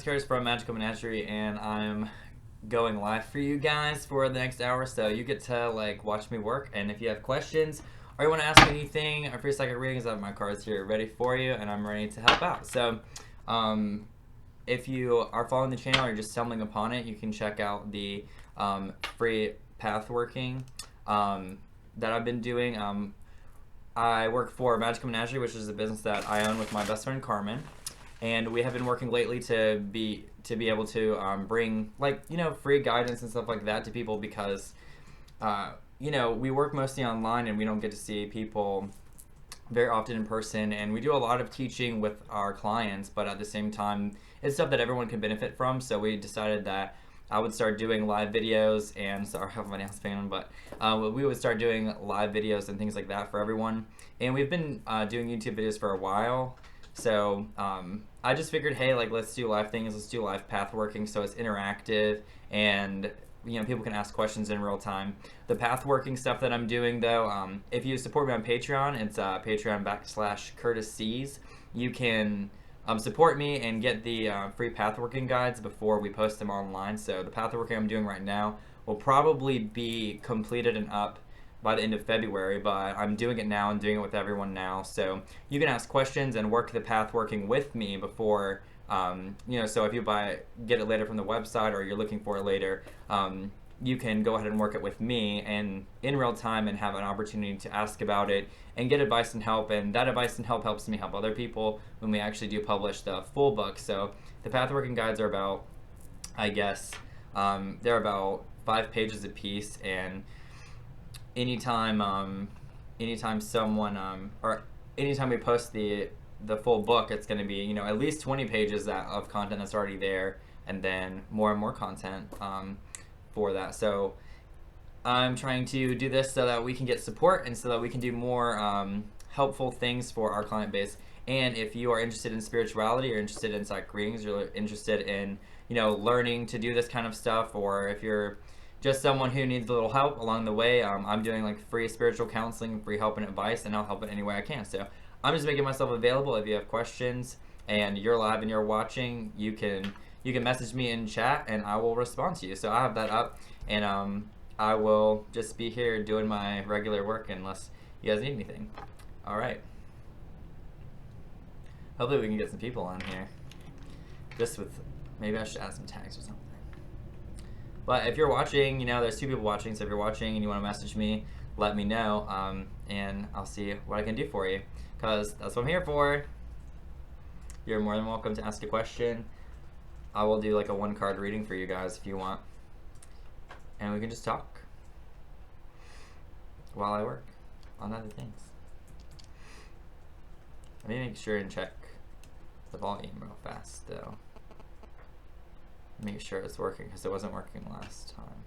Curtis from Magickal Menagerie, and I'm going live for you guys for the next hour, so you get to watch me work. And if you have questions or you want to ask me anything, or free psychic readings, I have my cards here ready for you, and I'm ready to help out. So, if you are following the channel or just stumbling upon it, you can check out the free pathworking that I've been doing. I work for Magickal Menagerie, which is a business that I own with my best friend Carmen, and we have been working lately to be able to bring free guidance and stuff like that to people because we work mostly online and we don't get to see people very often in person, and we do a lot of teaching with our clients, but at the same time it's stuff that everyone can benefit from. So we decided that I would start doing live videos, and sorry I have my nails painted on, but we would start doing live videos and things like that for everyone. And we've been doing YouTube videos for a while, so I just figured, hey, let's do live things, let's do live path working, so it's interactive and people can ask questions in real time. The path working stuff that I'm doing though, if you support me on Patreon, it's Patreon/CurtisC's. You can support me and get the free pathworking guides before we post them online. So the pathworking I'm doing right now will probably be completed and up by the end of February, but I'm doing it now and doing it with everyone now. So you can ask questions and work the pathworking with me before, so if you get it later from the website or you're looking for it later, you can go ahead and work it with me and in real time and have an opportunity to ask about it and get advice and help. And that advice and help helps me help other people when we actually do publish the full book. So the pathworking guides are about, they're about 5 pages a piece, and anytime someone or anytime we post the full book, it's going to be at least 20 pages of content that's already there, and then more and more content for that. So I'm trying to do this so that we can get support and so that we can do more helpful things for our client base. And if you are interested in spirituality, or interested in psychic readings, you're interested in learning to do this kind of stuff, or if you're just someone who needs a little help along the way, I'm doing free spiritual counseling, free help and advice, and I'll help in any way I can. So I'm just making myself available. If you have questions and you're live and you're watching, you can message me in chat and I will respond to you. So I have that up, and I will just be here doing my regular work unless you guys need anything. All right. Hopefully we can get some people on here. Maybe I should add some tags or something. But if you're watching, there's 2 people watching, so if you're watching and you want to message me, let me know, and I'll see what I can do for you, because that's what I'm here for. You're more than welcome to ask a question. I will do a 1-card reading for you guys if you want, and we can just talk while I work on other things. Let me make sure and check the volume real fast, though. Make sure it's working, because it wasn't working last time.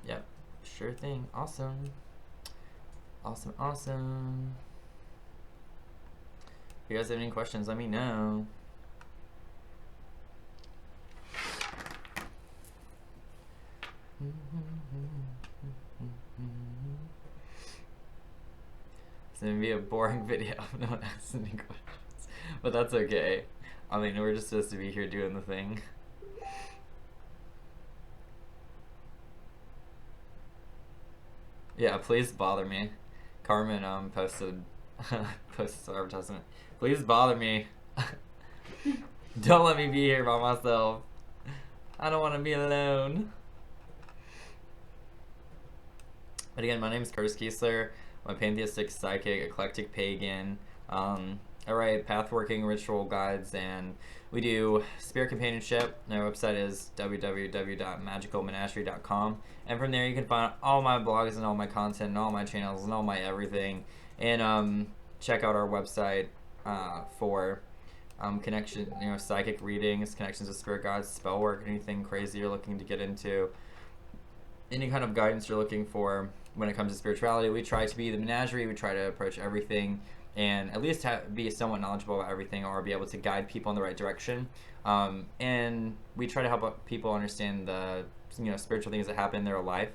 Yep, sure thing. Awesome. Awesome, awesome. If you guys have any questions, let me know. It's gonna be a boring video if no one asks any questions, but that's okay. I mean, we're just supposed to be here doing the thing. Yeah, please bother me. Carmen posted some advertisement. Please bother me. Don't let me be here by myself. I don't want to be alone. But again, my name is Curtis Kiesler. I'm a pantheistic, psychic, eclectic pagan. I write pathworking ritual guides, and we do spirit companionship. Our website is www.magicalmenagerie.com, and from there you can find all my blogs and all my content and all my channels and all my everything. And check out our website for connection, psychic readings, connections with spirit guides, spell work, anything crazy you're looking to get into, any kind of guidance you're looking for when it comes to spirituality. We try to be the menagerie. We try to approach everything and at least be somewhat knowledgeable about everything, or be able to guide people in the right direction. And we try to help people understand the spiritual things that happen in their life.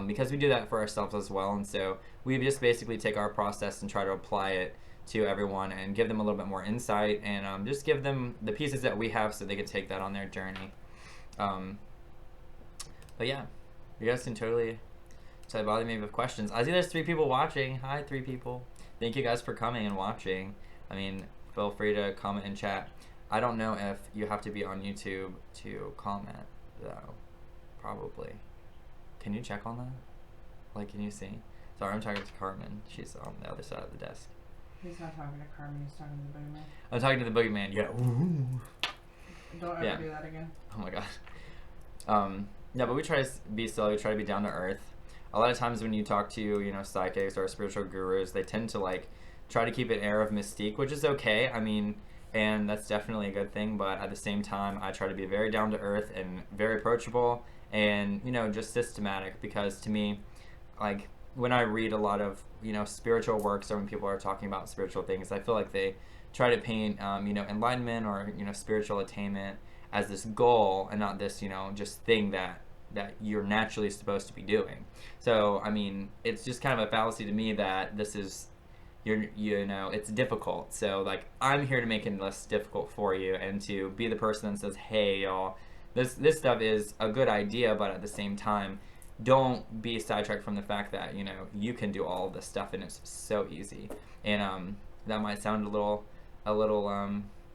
because we do that for ourselves as well. And so we just basically take our process and try to apply it to everyone and give them a little bit more insight, and just give them the pieces that we have so they can take that on their journey. But yeah, you guys can totally bother me with questions. I see there's 3 people watching. Hi, 3 people. Thank you guys for coming and watching. I mean, feel free to comment and chat. I don't know if you have to be on YouTube to comment, though. Probably. Can you check on that? Like, can you see? Sorry, I'm talking to Carmen. She's on the other side of the desk. He's not talking to Carmen, he's talking to the boogeyman. I'm talking to the boogeyman, yeah. Ooh. Don't ever do that again. Oh my god. Yeah, but we try to be silly, we try to be down to earth. A lot of times when you talk to, you know, psychics or spiritual gurus, they tend to, like, try to keep an air of mystique, which is okay. I mean, and that's definitely a good thing, but at the same time, I try to be very down to earth and very approachable and, you know, just systematic, because to me, like, when I read a lot of, you know, spiritual works, or when people are talking about spiritual things, I feel like they try to paint, you know, enlightenment or, you know, spiritual attainment as this goal and not this, you know, just thing that you're naturally supposed to be doing. So, I mean, it's just kind of a fallacy to me that this is, you know, it's difficult. So, like, I'm here to make it less difficult for you and to be the person that says, hey, y'all, this stuff is a good idea, but at the same time, don't be sidetracked from the fact that, you know, you can do all of this stuff and it's so easy. And that might sound a little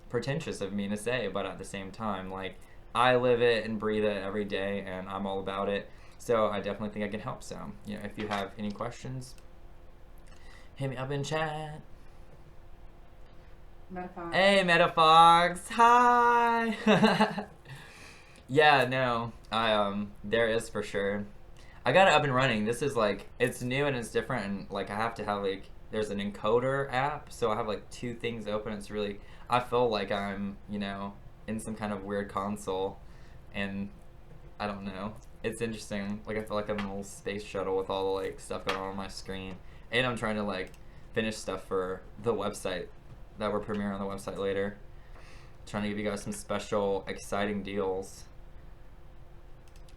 pretentious of me to say, but at the same time, like, I live it and breathe it every day, and I'm all about it. So I definitely think I can help. So, you know, if you have any questions, hit me up in chat. Metafox. Hey, Metafox. Hi. Yeah, no, there is for sure. I got it up and running. This is like, it's new and it's different, and like I have to have like, there's an encoder app, so I have like 2 things open. It's really, I feel like I'm, you know, in some kind of weird console, and I don't know. It's interesting. Like, I feel like I'm in a little space shuttle with all the like stuff going on my screen, and I'm trying to like finish stuff for the website that we're premiering on the website later. Trying to give you guys some special, exciting deals,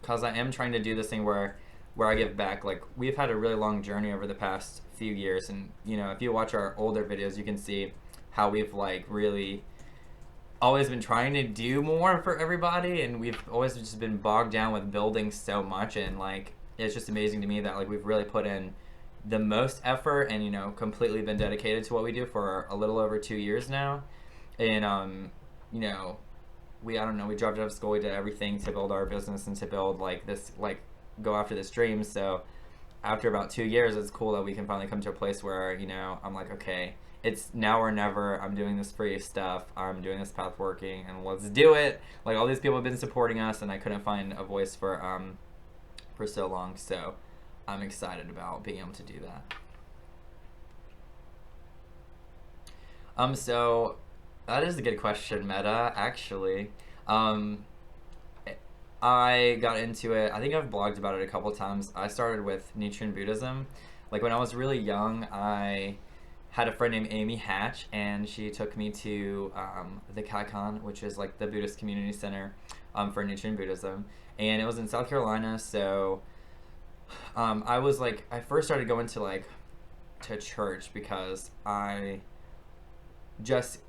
cause I am trying to do this thing where I give back. Like, we've had a really long journey over the past few years, and you know, if you watch our older videos, you can see how we've like really always been trying to do more for everybody, and we've always just been bogged down with building so much, and like, it's just amazing to me that like we've really put in the most effort and, you know, completely been dedicated to what we do for a little over 2 years now. And you know, we dropped out of school, we did everything to build our business and to build like this, like, go after this dream. So after about 2 years, it's cool that we can finally come to a place where, you know, I'm like, okay, it's now or never. I'm doing this free stuff. I'm doing this pathworking, and let's do it. Like, all these people have been supporting us, and I couldn't find a voice for so long. So I'm excited about being able to do that. So that is a good question, Meta. Actually, I got into it. I think I've blogged about it a couple times. I started with Nichiren Buddhism. Like, when I was really young, I had a friend named Amy Hatch, and she took me to the Kaikan, which is like the Buddhist community center for Nichiren Buddhism, and it was in South Carolina. So I was like, I first started going to like to church because I just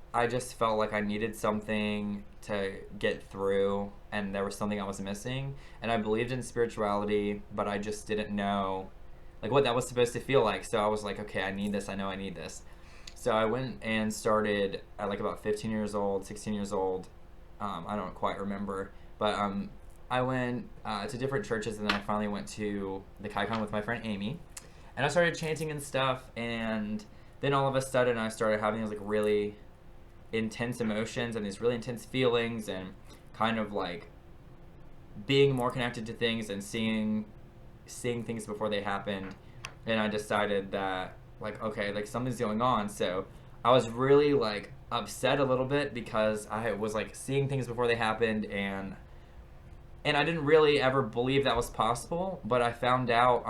felt like I needed something to get through, and there was something I was missing, and I believed in spirituality, but I just didn't know like what that was supposed to feel like. So I was like, okay, I need this. I know I need this. So I went and started at like about 15 years old, 16 years old. I don't quite remember, but I went to different churches, and then I finally went to the Kaikan with my friend Amy, and I started chanting and stuff, and then all of a sudden I started having these like really intense emotions and these really intense feelings, and kind of like being more connected to things and seeing things before they happened. And I decided that, like, okay, like, something's going on. So I was really like upset a little bit because I was like seeing things before they happened, and I didn't really ever believe that was possible. But I found out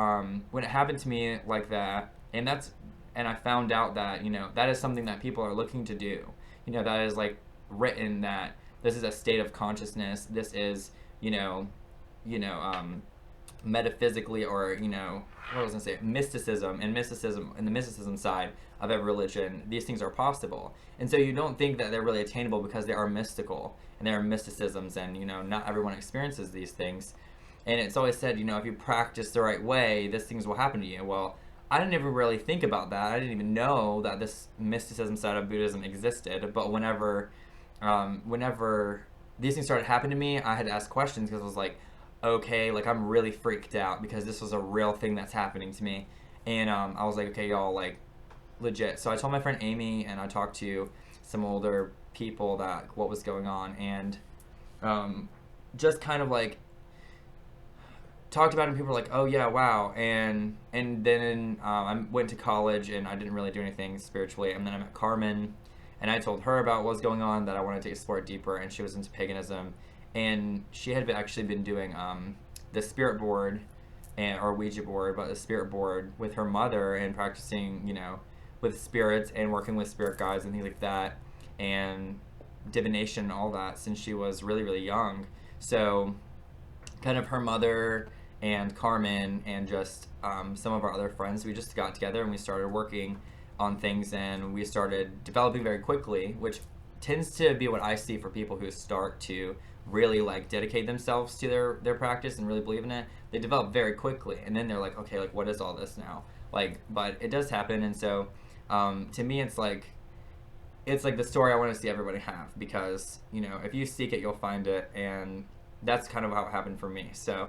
when it happened to me like that, and I found out that, you know, that is something that people are looking to do. You know, that is like written, that this is a state of consciousness. This is, you know, metaphysically, or what was I gonna say, mysticism, and the mysticism side of every religion, these things are possible. And so you don't think that they're really attainable because they are mystical and they are mysticisms, and not everyone experiences these things. And it's always said, if you practice the right way, these things will happen to you. Well, I didn't even really think about that. I didn't even know that this mysticism side of Buddhism existed. But whenever these things started happening to me, I had to ask questions, because I was like, okay, like I'm really freaked out because this was a real thing that's happening to me. And I was like, okay, y'all, like, legit. So I told my friend Amy, and I talked to some older people that what was going on, and just kind of like talked about it, and people were like, oh yeah, wow. And then I went to college, and I didn't really do anything spiritually, and then I met Carmen, and I told her about what was going on, that I wanted to explore it deeper, and she was into paganism, and she had actually been doing the spirit board, or Ouija board, but the spirit board with her mother, and practicing, with spirits and working with spirit guides and things like that, and divination and all that, since she was really, really young. So kind of her mother and Carmen and just some of our other friends, we just got together and we started working on things, and we started developing very quickly, which tends to be what I see for people who start to really like dedicate themselves to their practice and really believe in it. They develop very quickly, and then they're like, okay, like what is all this now? Like, but it does happen. And so to me, it's like the story I want to see everybody have, because if you seek it, you'll find it, and that's kind of how it happened for me. So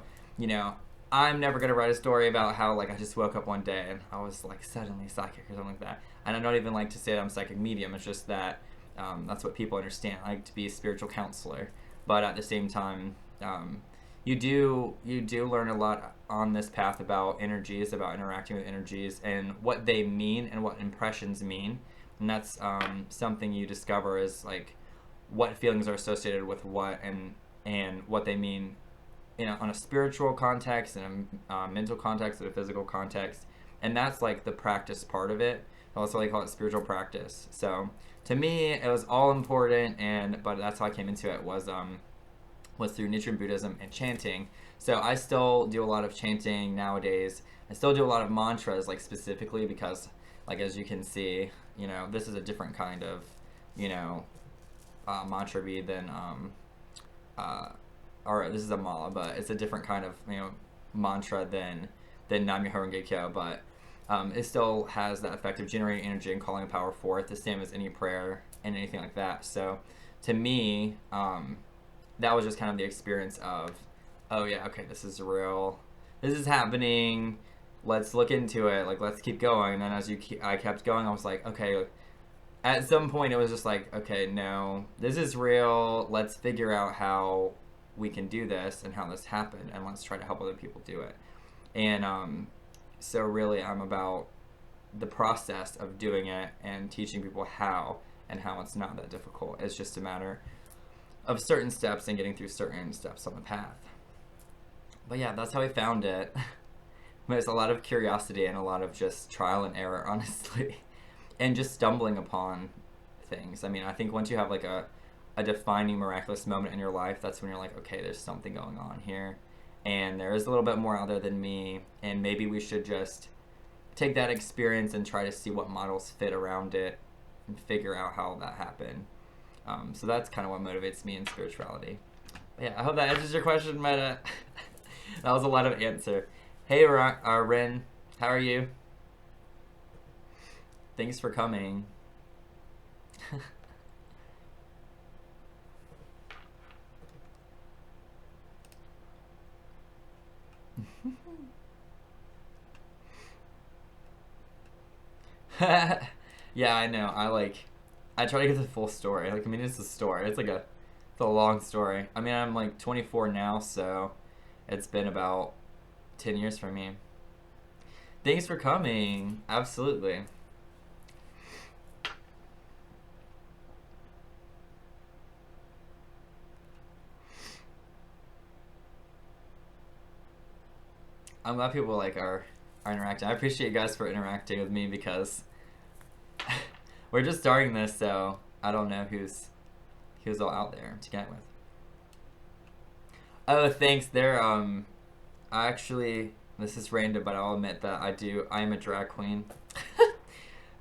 I'm never gonna write a story about how like I just woke up one day and I was like suddenly psychic or something like that. And I don't even like to say that I'm a psychic medium. It's just that that's what people understand. I like to be a spiritual counselor, but at the same time, you do learn a lot on this path about energies, about interacting with energies, and what they mean and what impressions mean. And that's something you discover, is like what feelings are associated with what, and what they mean on a spiritual context, and a mental context, and a physical context. And that's like the practice part of it. Also, they call it spiritual practice. So to me, it was all important, but that's how I came into it, was through Nichiren Buddhism and chanting. So I still do a lot of chanting nowadays. I still do a lot of mantras, like specifically because, like, as you can see, this is a different kind of, mantra bead than or this is a mala, but it's a different kind of mantra than Nam Myoho Renge Kyo, but it still has that effect of generating energy and calling power forth, the same as any prayer and anything like that. So to me, that was just kind of the experience of, oh yeah, okay, this is real, this is happening, let's look into it, like let's keep going. And then as I kept going, I was like, okay, at some point it was just like, okay, no, this is real, let's figure out how we can do this and how this happened, and let's try to help other people do it. And so really I'm about the process of doing it and teaching people how, and how it's not that difficult. It's just a matter of certain steps and getting through certain steps on the path. But yeah, that's how I found it. There's a lot of curiosity and a lot of just trial and error, honestly, and just stumbling upon things. I mean, I think once you have like a defining miraculous moment in your life, that's when you're like, okay, there's something going on here, and there is a little bit more out there than me, and maybe we should just take that experience and try to see what models fit around it and figure out how that happened. So that's kind of what motivates me in spirituality. But yeah, I hope that answers your question, Meta. That was a lot of answer. Hey, Ren, how are you? Thanks for coming. Yeah, I know. I try to get the full story. Like, I mean, it's a story. It's a long story. I mean, I'm like 24 now, so it's been about 10 years for me. Thanks for coming. Absolutely. I'm glad people are interacting. I appreciate you guys for interacting with me, because we're just starting this, so I don't know who's all out there to get with. Oh, thanks. They're I actually, this is random, but I'll admit that I am a drag queen.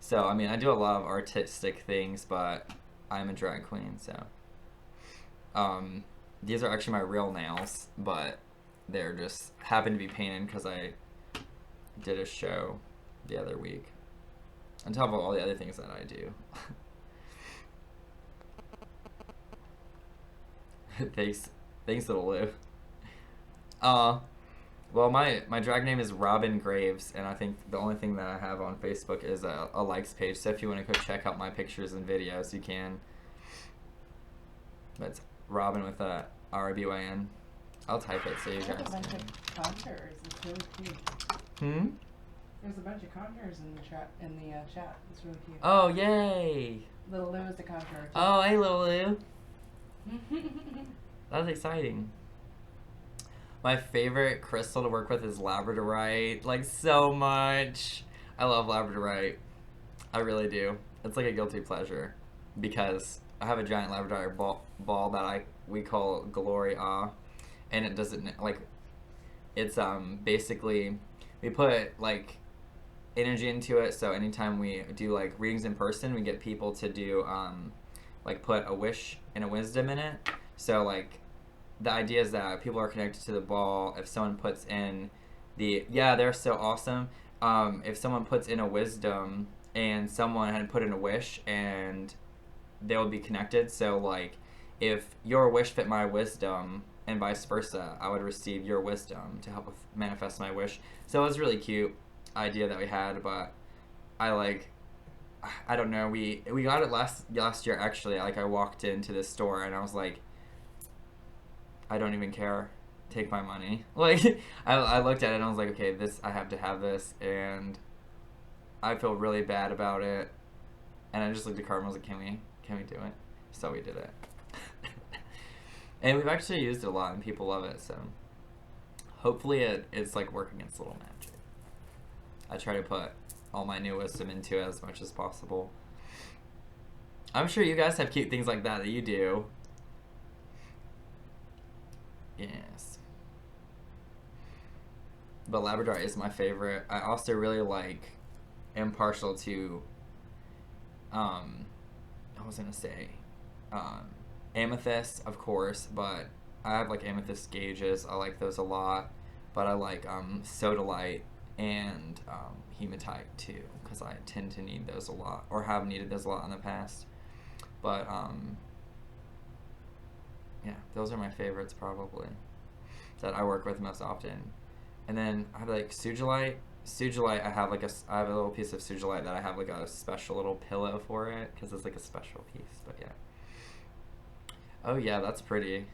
So, I mean, I do a lot of artistic things, but I'm a drag queen, so. These are actually my real nails, but they're just happen to be painted because I did a show the other week. On top of all the other things that I do. Thanks, little Lou. Well, my drag name is Robin Graves, and I think the only thing that I have on Facebook is a likes page. So if you want to go check out my pictures and videos, you can. But it's Robin with a RBYN. I'll type it so you guys There's a bunch can. of contours. It's really cute. There's a bunch of contours in the chat. It's really cute. Oh, yay! Little Lou is the contour. Too. Oh, hey, little Lou. That's exciting. My favorite crystal to work with is labradorite. Like, so much. I love labradorite. I really do. It's like a guilty pleasure. Because I have a giant labradorite ball that we call Gloria. And it doesn't, like, it's basically, we put, like, energy into it. So anytime we do, like, readings in person, we get people to do, like, put a wish and a wisdom in it. So, like, the idea is that people are connected to the ball. If someone puts in they're so awesome. If someone puts in a wisdom and someone had put in a wish, and they will be connected. So, like, if your wish fit my wisdom and vice versa, I would receive your wisdom to help manifest my wish. So it was a really cute idea that we had, but I don't know. We got it last year actually. Like, I walked into this store and I was like, I don't even care. Take my money. Like, I looked at it and I was like, okay, I have to have this, and I feel really bad about it. And I just looked at Carmen and was like, can we do it? So we did it. And we've actually used it a lot and people love it, so hopefully it's like working its little magic. I try to put all my new wisdom into it as much as possible. I'm sure you guys have cute things like that you do. Yes. But Labrador is my favorite. I also really am partial to, I was gonna say, amethyst, of course, but I have like amethyst gauges. I like those a lot. But I like sodalite and hematite too, because I tend to need those a lot, or have needed those a lot in the past. But yeah, those are my favorites probably that I work with most often. And then I have like sugilite. Sugilite, I have a little piece of sugilite that I have like a special little pillow for it because it's like a special piece. But yeah. Oh yeah, that's pretty.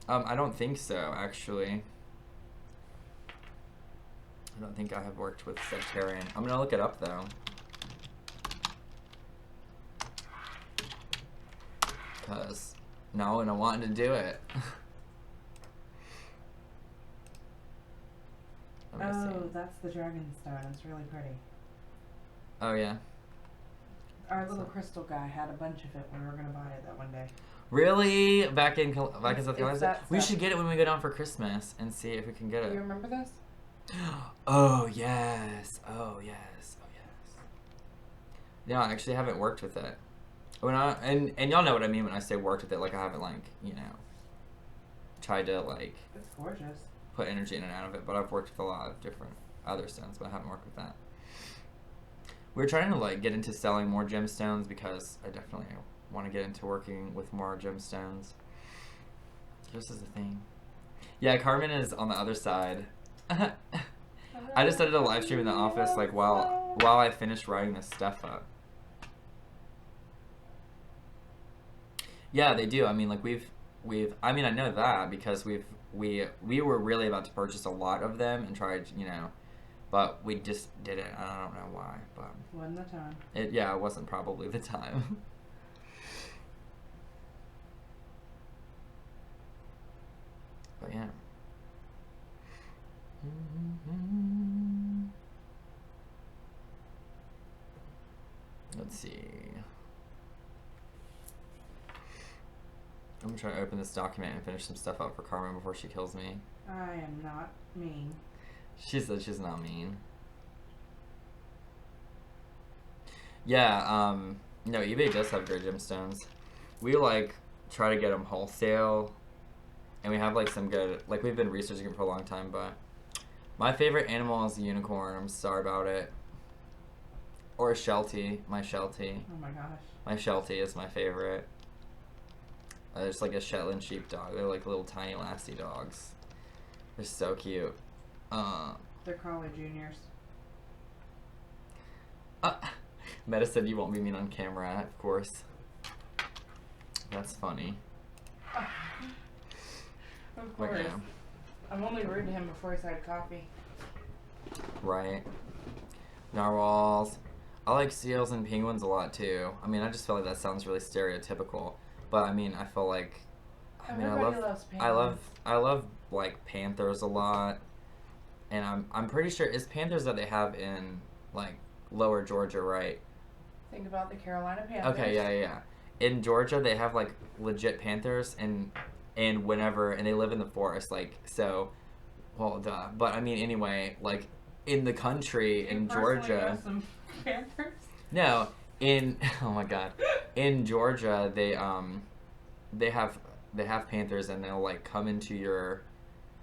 I don't think so, actually. I don't think I have worked with Sectarian. I'm gonna look it up though. Because no, and I wanted to do it. Oh, that's the dragon stone. It's really pretty. Oh yeah. Our little crystal guy had a bunch of it when we were gonna buy it that one day. Really? Back in South Carolina? We stuff. should get it when we go down for Christmas and see if we can get Do it. you remember this? Oh yes. Oh yes. Oh yes. Yeah, I actually haven't worked with it. And y'all know what I mean when I say worked with it. Like, I haven't tried to It's gorgeous. put energy in and out of it. But I've worked with a lot of different other stones, but I haven't worked with that. We're trying to get into selling more gemstones because I definitely want to get into working with more gemstones. This is the thing. Yeah, Carmen is on the other side. I just started a live stream in the office while I finished writing this stuff up. Yeah, they do. I mean, I mean, I know that because we were really about to purchase a lot of them and tried, but we just didn't. I don't know why, but wasn't the time. It wasn't probably the time. But yeah. Let's see. I'm trying to open this document and finish some stuff up for Carmen before she kills me. I am not mean. She said she's not mean. Yeah, no, eBay does have great gemstones. We, like, try to get them wholesale, and we have, like, some good, like, we've been researching it for a long time, but my favorite animal is a unicorn. I'm sorry about it. Or a Sheltie, my Sheltie. Oh my gosh. My Sheltie is my favorite. It's like a Shetland sheepdog. They're like little tiny lassie dogs. They're so cute. They're Collie Juniors. Meta said you won't be mean on camera, of course. That's funny. Of course. Like, yeah. I'm only rude to him before he's had coffee. Right. Narwhals. I like seals and penguins a lot too. I mean, I just feel like that sounds really stereotypical, but I mean, I feel like Everybody loves penguins. I love like panthers a lot, and I'm pretty sure it's panthers that they have in like lower Georgia, right? Think about the Carolina Panthers. Okay, yeah. In Georgia, they have like legit panthers, and whenever and they live in the forest, like so. Well, duh. But I mean, anyway, like in the country in Georgia. Some panthers? No, in oh my god, in Georgia they have panthers, and they'll like come into your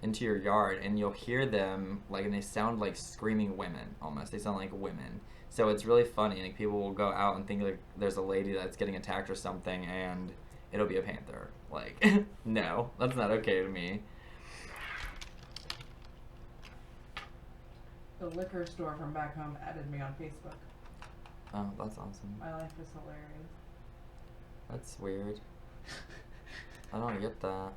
yard, and you'll hear them like, and they sound like screaming women almost. They sound like women. So it's really funny. Like people will go out and think like there's a lady that's getting attacked or something, and it'll be a panther. Like no, that's not okay to me. The liquor store from back home added me on Facebook. Oh, that's awesome. My life is hilarious. That's weird. I don't get that.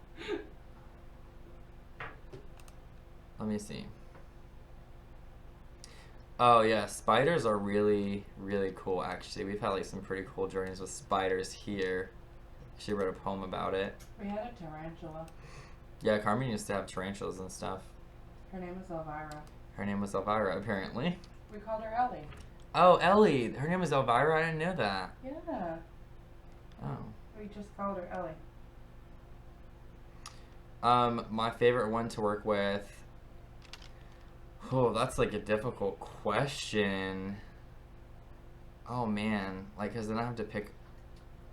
Let me see. Oh yeah, spiders are really, really cool actually. We've had like some pretty cool journeys with spiders here. She wrote a poem about it. We had a tarantula. Yeah, Carmen used to have tarantulas and stuff. Her name is Elvira. Her name was Elvira, apparently. We called her Ellie. Oh, Ellie. Her name was Elvira? I didn't know that. Yeah. Oh. We just called her Ellie. My favorite one to work with. Oh, that's like a difficult question. Oh man, like, cause then I have to pick.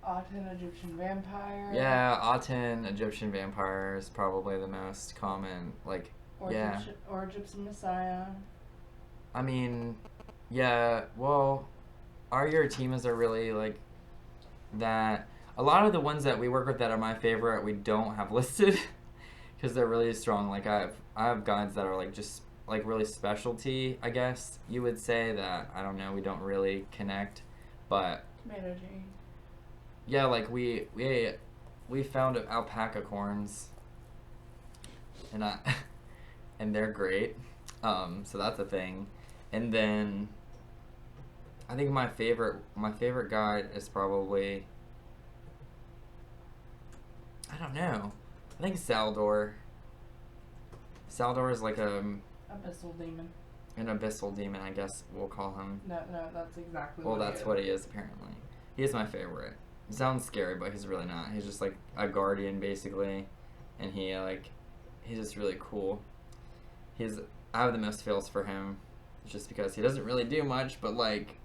Aten Egyptian vampire. Yeah, Aten Egyptian vampire is probably the most common. Like, Or yeah. Or Egyptian Messiah. I mean, yeah. Well, our Eurotemas are really like that. A lot of the ones that we work with that are my favorite, we don't have listed because they're really strong. Like I have guides that are like just like really specialty, I guess you would say, that I don't know, we don't really connect, but Menagerie. yeah, like we found alpaca corns, and and they're great, so that's a thing. And then I think my favorite guide is probably, I don't know, I think Saldor. Saldor is like Abyssal demon. an abyssal demon, I guess we'll call him. No, that's exactly Well, what he that's is. what he is, apparently. He is my favorite. He sounds scary, but he's really not. He's just like a guardian, basically, and he's just really cool. I have the most feels for him, just because he doesn't really do much, but like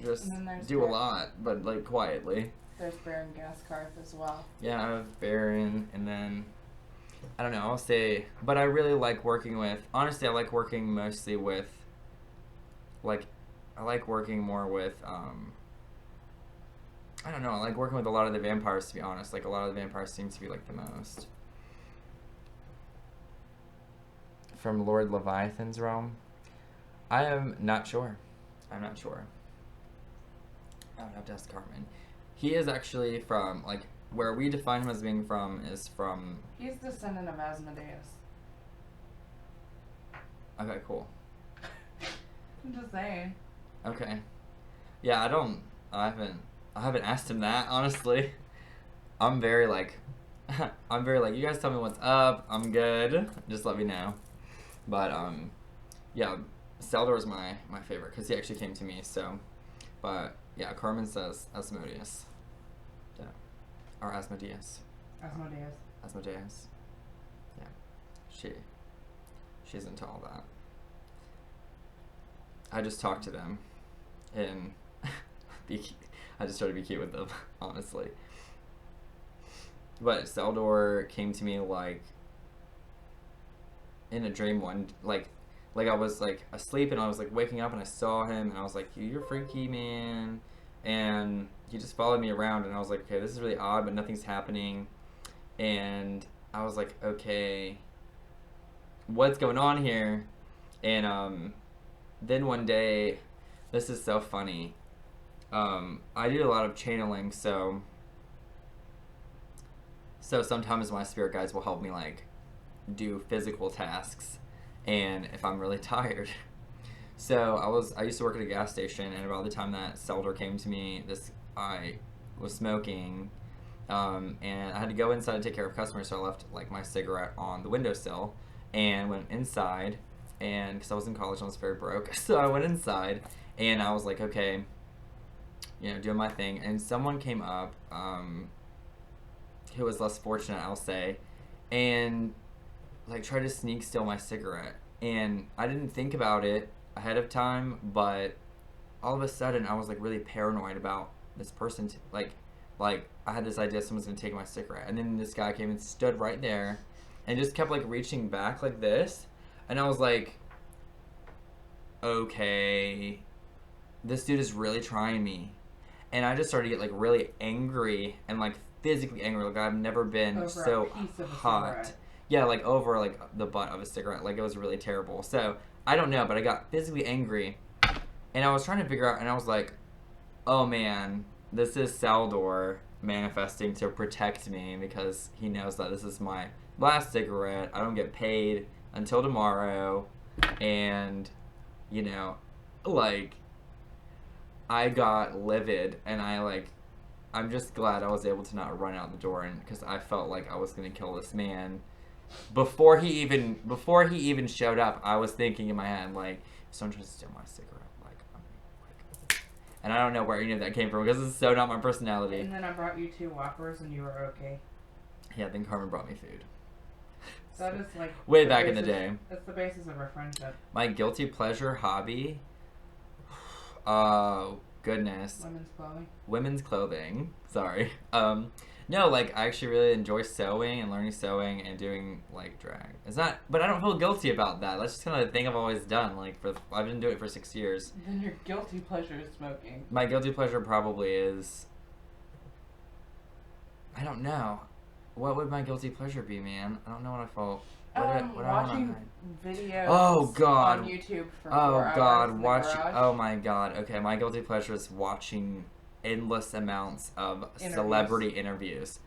just do a lot, but like quietly. There's Baron Gaskarth as well. Yeah, I have Baron, and then I don't know, I'll say, but I really like working with, honestly, I like working mostly with, like, I like working more with, I don't know, I like working with a lot of the vampires, to be honest. Like, a lot of the vampires seem to be, like, the most. From Lord Leviathan's realm? I am not sure. I'm not sure. I would have to ask Carmen. He is actually from, like, where we define him as being from is from... He's descendant of Asmodeus. Okay, cool. I'm just saying. Okay. Yeah, I haven't asked him that, honestly. I'm very like, you guys tell me what's up, I'm good, just let me know. But, yeah, Saldor is my favorite, because he actually came to me, so, but, yeah, Carmen says Asmodeus. Yeah. Or Asmodeus. Asmodeus. Asmodeus. Yeah. She's into all that. I just talked to them and I just tried to be cute with them, honestly. But Seldor came to me like in a dream like I was like asleep and I was like waking up and I saw him and I was like, you're freaky, man. And he just followed me around and I was like, okay, this is really odd, but nothing's happening. And I was like, okay, what's going on here? And then one day, this is so funny. I do a lot of channeling, so sometimes my spirit guides will help me like do physical tasks, and if I'm really tired. So I used to work at a gas station, and about the time that Seldor came to me, I was smoking, and I had to go inside to take care of customers, so I left like my cigarette on the windowsill and went inside, and because I was in college and I was very broke, so I went inside and I was like, okay, you know, doing my thing, and someone came up who was less fortunate, I'll say, and like tried to sneak steal my cigarette. And I didn't think about it ahead of time, but all of a sudden I was like really paranoid about this person like I had this idea someone's gonna take my cigarette, and then this guy came and stood right there and just kept like reaching back like this, and I was like, okay, this dude is really trying me. And I just started to get like really angry and like physically angry. Like I've never been over so a piece of hot. A cigarette. Yeah, like over like the butt of a cigarette. Like it was really terrible. So I don't know, but I got physically angry, and I was trying to figure out, and I was like, oh man, this is Seldor manifesting to protect me because he knows that this is my last cigarette. I don't get paid until tomorrow, and you know, like I got livid, and I'm just glad I was able to not run out the door, and because I felt like I was gonna kill this man before he even showed up. I was thinking in my head like, someone tries to steal my cigarette, and I don't know where any of that came from because it's so not my personality. And then I brought you 2 Whoppers, and you were okay. Yeah, then Carmen brought me food. That is like way back in the day. That's the basis of our friendship. My guilty pleasure hobby. Oh, goodness. Women's clothing. Women's clothing. Sorry. No, like, I actually really enjoy sewing and learning sewing and doing, like, drag. It's not, but I don't feel guilty about that. That's just kind of the thing I've always done. Like, I've been doing it for 6 years. Then your guilty pleasure is smoking. My guilty pleasure probably is, I don't know. What would my guilty pleasure be, man? I don't know what I felt. Watching videos oh god on YouTube for 4 hours in the garage. Oh my god. Okay, my guilty pleasure is watching endless amounts of celebrity interviews.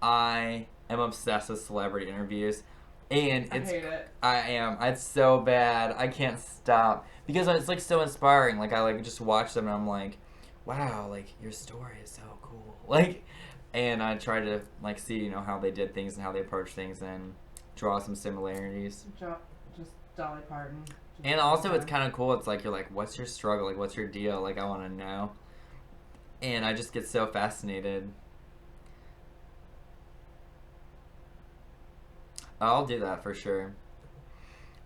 I am obsessed with celebrity interviews, and I hate it. I am. It's so bad. I can't stop because it's like so inspiring. Like I like just watch them and I'm like, wow, like your story is so cool. Like, and I try to like see, you know, how they did things and how they approach things and draw some similarities. Just Dolly Parton. And also it's kind of cool. It's like you're like, what's your struggle? Like, what's your deal? Like, I want to know. And I just get so fascinated. I'll do that for sure.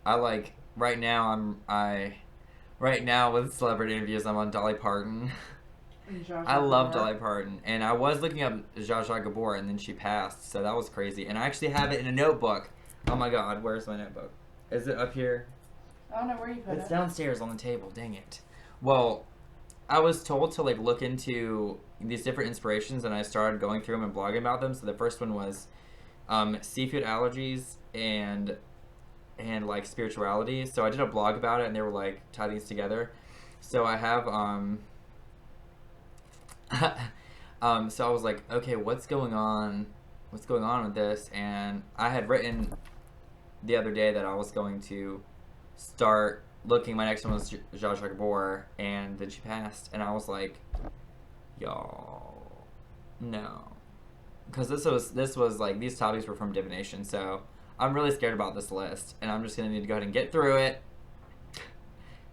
I like right now with celebrity interviews I'm on Dolly Parton. I love Dolly Parton, and I was looking up Zsa Zsa Gabor, and then she passed, so that was crazy. And I actually have it in a notebook. Oh my god, where's my notebook? Is it up here? I don't know where you put it. It's downstairs on the table. Dang it. Well, I was told to like look into these different inspirations, and I started going through them and blogging about them. So the first one was seafood allergies and like spirituality. So I did a blog about it, and they were like tie these together. So I have so I was like, okay, what's going on with this? And I had written the other day that I was going to start looking. My next one was Zsa Zsa Gabor, and then she passed, and I was like, y'all, no, because this was like, these topics were from divination, so I'm really scared about this list, and I'm just gonna need to go ahead and get through it.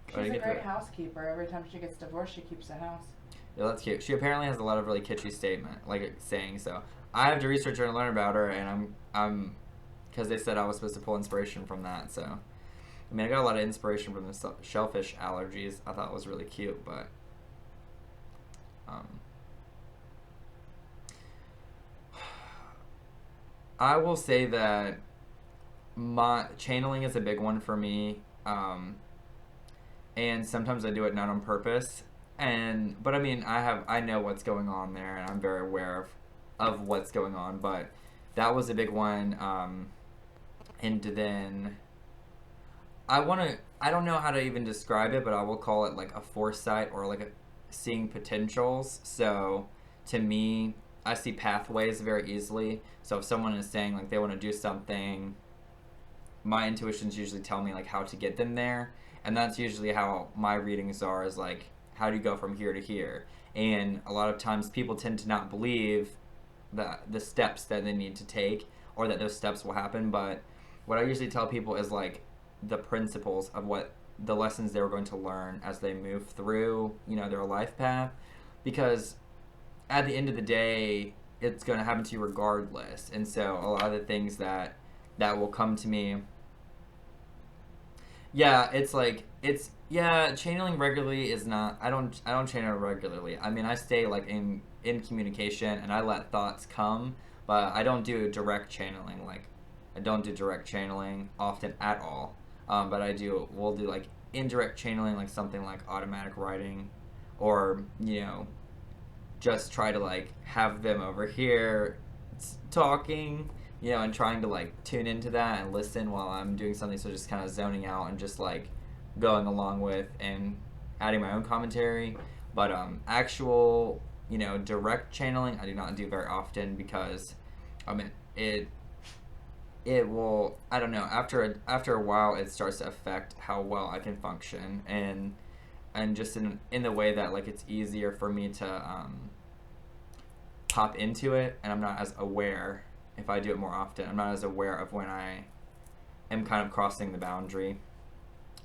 She's a great housekeeper. Every time she gets divorced, she keeps a house. Yeah, that's cute. She apparently has a lot of really kitschy sayings, so I have to research her and learn about her, and I'm because they said I was supposed to pull inspiration from that. So, I mean, I got a lot of inspiration from the shellfish allergies. I thought it was really cute, but um, I will say that my channeling is a big one for me, and sometimes I do it not on purpose. But I mean, I know what's going on there, and I'm very aware of what's going on. But that was a big one. And then I don't know how to even describe it, but I will call it like a foresight or like a seeing potentials. So to me, I see pathways very easily. So if someone is saying like they want to do something, my intuitions usually tell me like how to get them there. And that's usually how my readings are, is like, how do you go from here to here? And a lot of times people tend to not believe the steps that they need to take, or that those steps will happen. But what I usually tell people is like the principles of what the lessons they were going to learn as they move through, their life path. Because at the end of the day, it's going to happen to you regardless. And so a lot of the things that will come to me, channeling regularly is not. I don't channel regularly. I mean, I stay like in communication, and I let thoughts come, but I don't do direct channeling. Like, I don't do direct channeling often at all. But we'll do like indirect channeling, like something like automatic writing, or just try to like have them over here talking, and trying to like tune into that and listen while I'm doing something. So just kind of zoning out and just like going along with and adding my own commentary. But actual, direct channeling, I do not do very often, because I mean it will, I don't know, after a while it starts to affect how well I can function, and just in the way that like it's easier for me to pop into it, and I'm not as aware. If I do it more often, I'm not as aware of when I am kind of crossing the boundary.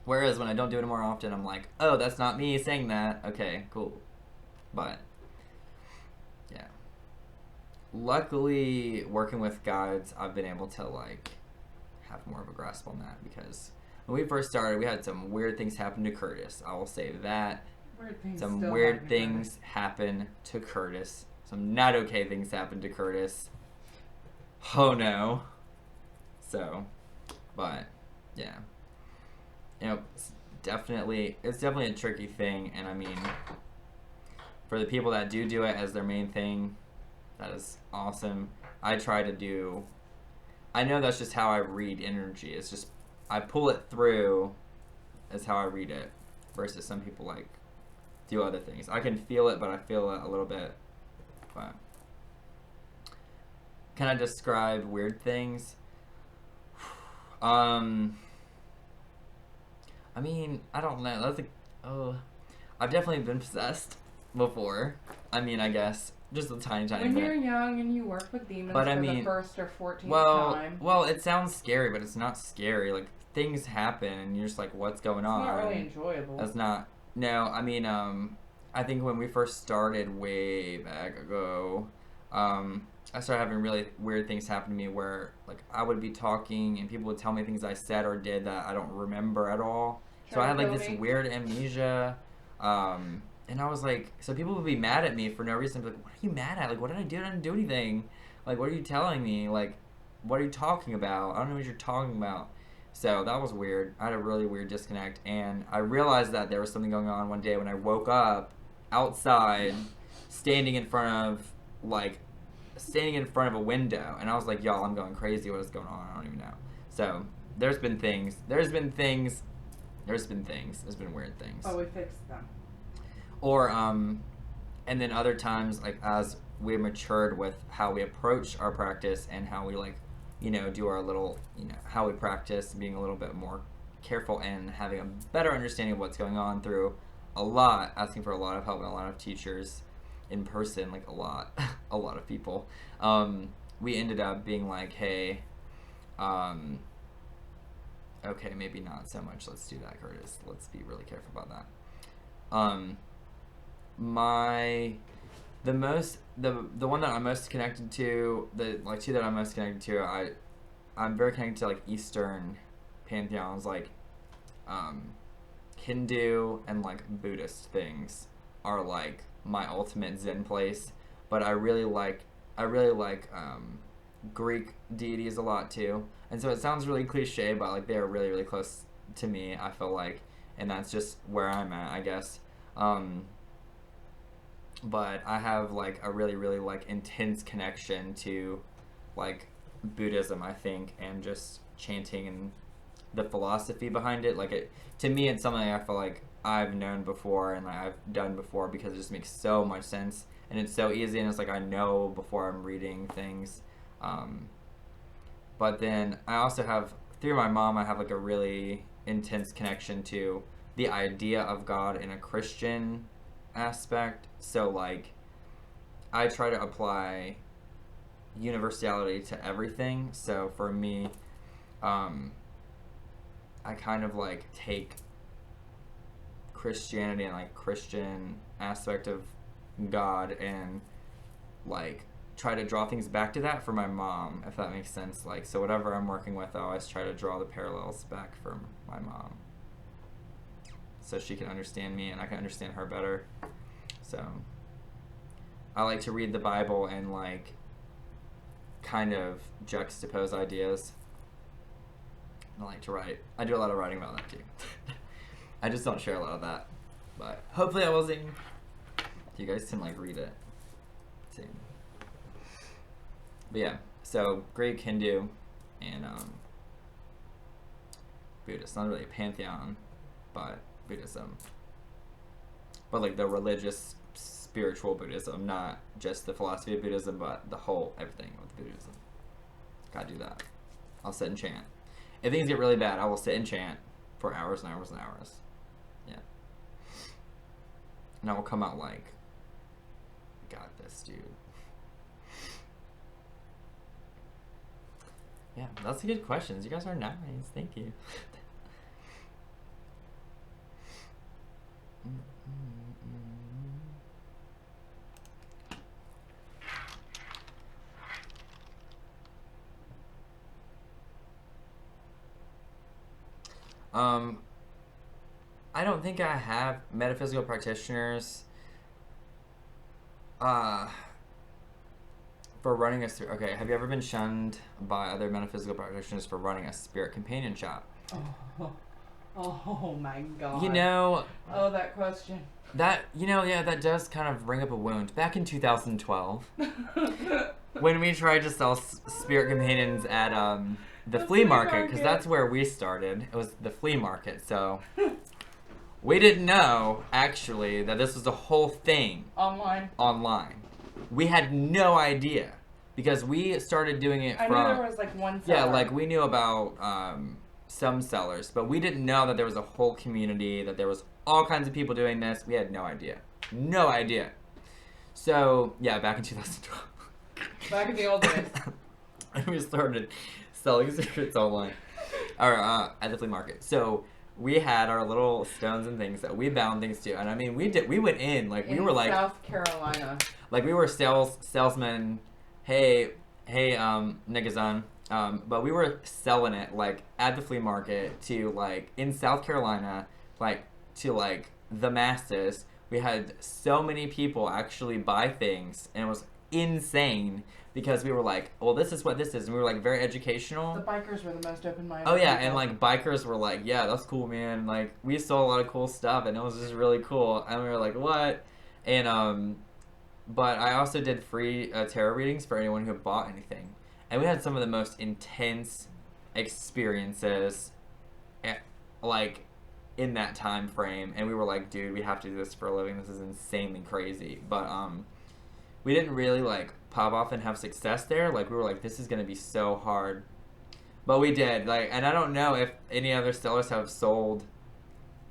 Whereas when I don't do it more often, I'm like, oh, that's not me saying that. Okay, cool. But yeah, luckily working with guides, I've been able to like have more of a grasp on that, because when we first started, we had some weird things happen to Curtis. I will say that. Some weird things happen to Curtis. Some not okay things happen to Curtis. Oh no. So, but yeah, it's definitely a tricky thing. And I mean, for the people that do it as their main thing, that is awesome. I know that's just how I read energy. It's just, I pull it through as how I read it, versus some people like do other things. I can feel it, but I feel it a little bit. But can I describe weird things? I mean, I don't know. I've definitely been possessed before. I mean, I guess just a tiny bit. When you're young and you work with demons the first or 14th time. Well, it sounds scary, but it's not scary. Like, things happen, and you're just like, what's going on? It's not really enjoyable. That's not. No, I mean, I think when we first started way back ago, I started having really weird things happen to me, where like I would be talking and people would tell me things I said or did that I don't remember at all. So I had like this weird amnesia, and I was like, so people would be mad at me for no reason. Like, what are you mad at? Like, what did I do? I didn't do anything. Like, what are you telling me? Like, what are you talking about? I don't know what you're talking about. So that was weird. I had a really weird disconnect, and I realized that there was something going on one day when I woke up outside, standing in front of a window, and I was like, y'all, I'm going crazy. What is going on? I don't even know. So there's been weird things. Oh, we fixed them. Or and then other times, like as we matured with how we approach our practice and how we like, do our little, how we practice, being a little bit more careful and having a better understanding of what's going on through asking for a lot of help and a lot of teachers in person, like a lot of people. We ended up being like, hey, okay, maybe not so much. Let's do that, Curtis. Let's be really careful about that. the one that I'm most connected to, the like two that I'm most connected to, I'm very connected to like Eastern pantheons, like Hindu and like Buddhist things are like my ultimate Zen place. But I really like Greek deities a lot too. And so it sounds really cliche, but like they're really really close to me, I feel like, and that's just where I'm at, I guess. But I have like a really really like intense connection to like Buddhism, I think, and just chanting and the philosophy behind it. Like it, to me, it's something I feel like I've known before and like I've done before because it just makes so much sense and it's so easy and it's like I know before I'm reading things. But then I also have, through my mom, I have like a really intense connection to the idea of God in a Christian aspect. So like I try to apply universality to everything. So for me, I kind of like take Christianity and like Christian aspect of God and like try to draw things back to that for my mom, if that makes sense. Like, so whatever I'm working with, I always try to draw the parallels back from my mom so she can understand me and I can understand her better. So I like to read the Bible and like kind of juxtapose ideas. I like to write. I do a lot of writing about that too. I just don't share a lot of that, but hopefully I wasn't. You guys can like read it. See. But yeah, so Greek, Hindu, and Buddhist. Not really a pantheon, but Buddhism. But like the religious, spiritual Buddhism, not just the philosophy of Buddhism, but the whole everything with Buddhism. Gotta do that. I'll sit and chant. If things get really bad, I will sit and chant for hours and hours and hours. Yeah. And I will come out like, got this, dude. Yeah, that's a good questions. You guys are nice. Thank you. I don't think I have metaphysical practitioners for running a okay, have you ever been shunned by other metaphysical practitioners for running a spirit companion shop? Oh my god. You know, oh, that question. That, yeah, that does kind of bring up a wound. Back in 2012, when we tried to sell spirit companions at the flea market, because that's where we started. It was the flea market, so we didn't know, actually, that this was a whole thing. Online. We had no idea, because we started doing it from... I knew there was, like, one seller. Yeah, like, we knew about some sellers, but we didn't know that there was a whole community, that there was all kinds of people doing this. We had no idea. No idea. So, yeah, back in 2012. Back in the old days. We started selling spirits online. Or, at the flea market. So, we had our little stones and things that we bound things to. And I mean, we went in, like, we were like... South Carolina. Like, we were salesmen. Hey, niggas on. But we were selling it, like, at the flea market to, like, in South Carolina, like, to, like, the masses. We had so many people actually buy things, and it was insane because we were like, well, this is what this is, and we were, like, very educational. The bikers were the most open-minded. Oh, yeah, and, like, bikers were like, yeah, that's cool, man. Like, we saw a lot of cool stuff, and it was just really cool. And we were like, what? And, but I also did free tarot readings for anyone who bought anything. And we had some of the most intense experiences, like, in that time frame. And we were like, dude, we have to do this for a living. This is insanely crazy. But we didn't really, like, pop off and have success there. Like, we were like, this is going to be so hard. But we did. Like, and I don't know if any other sellers have sold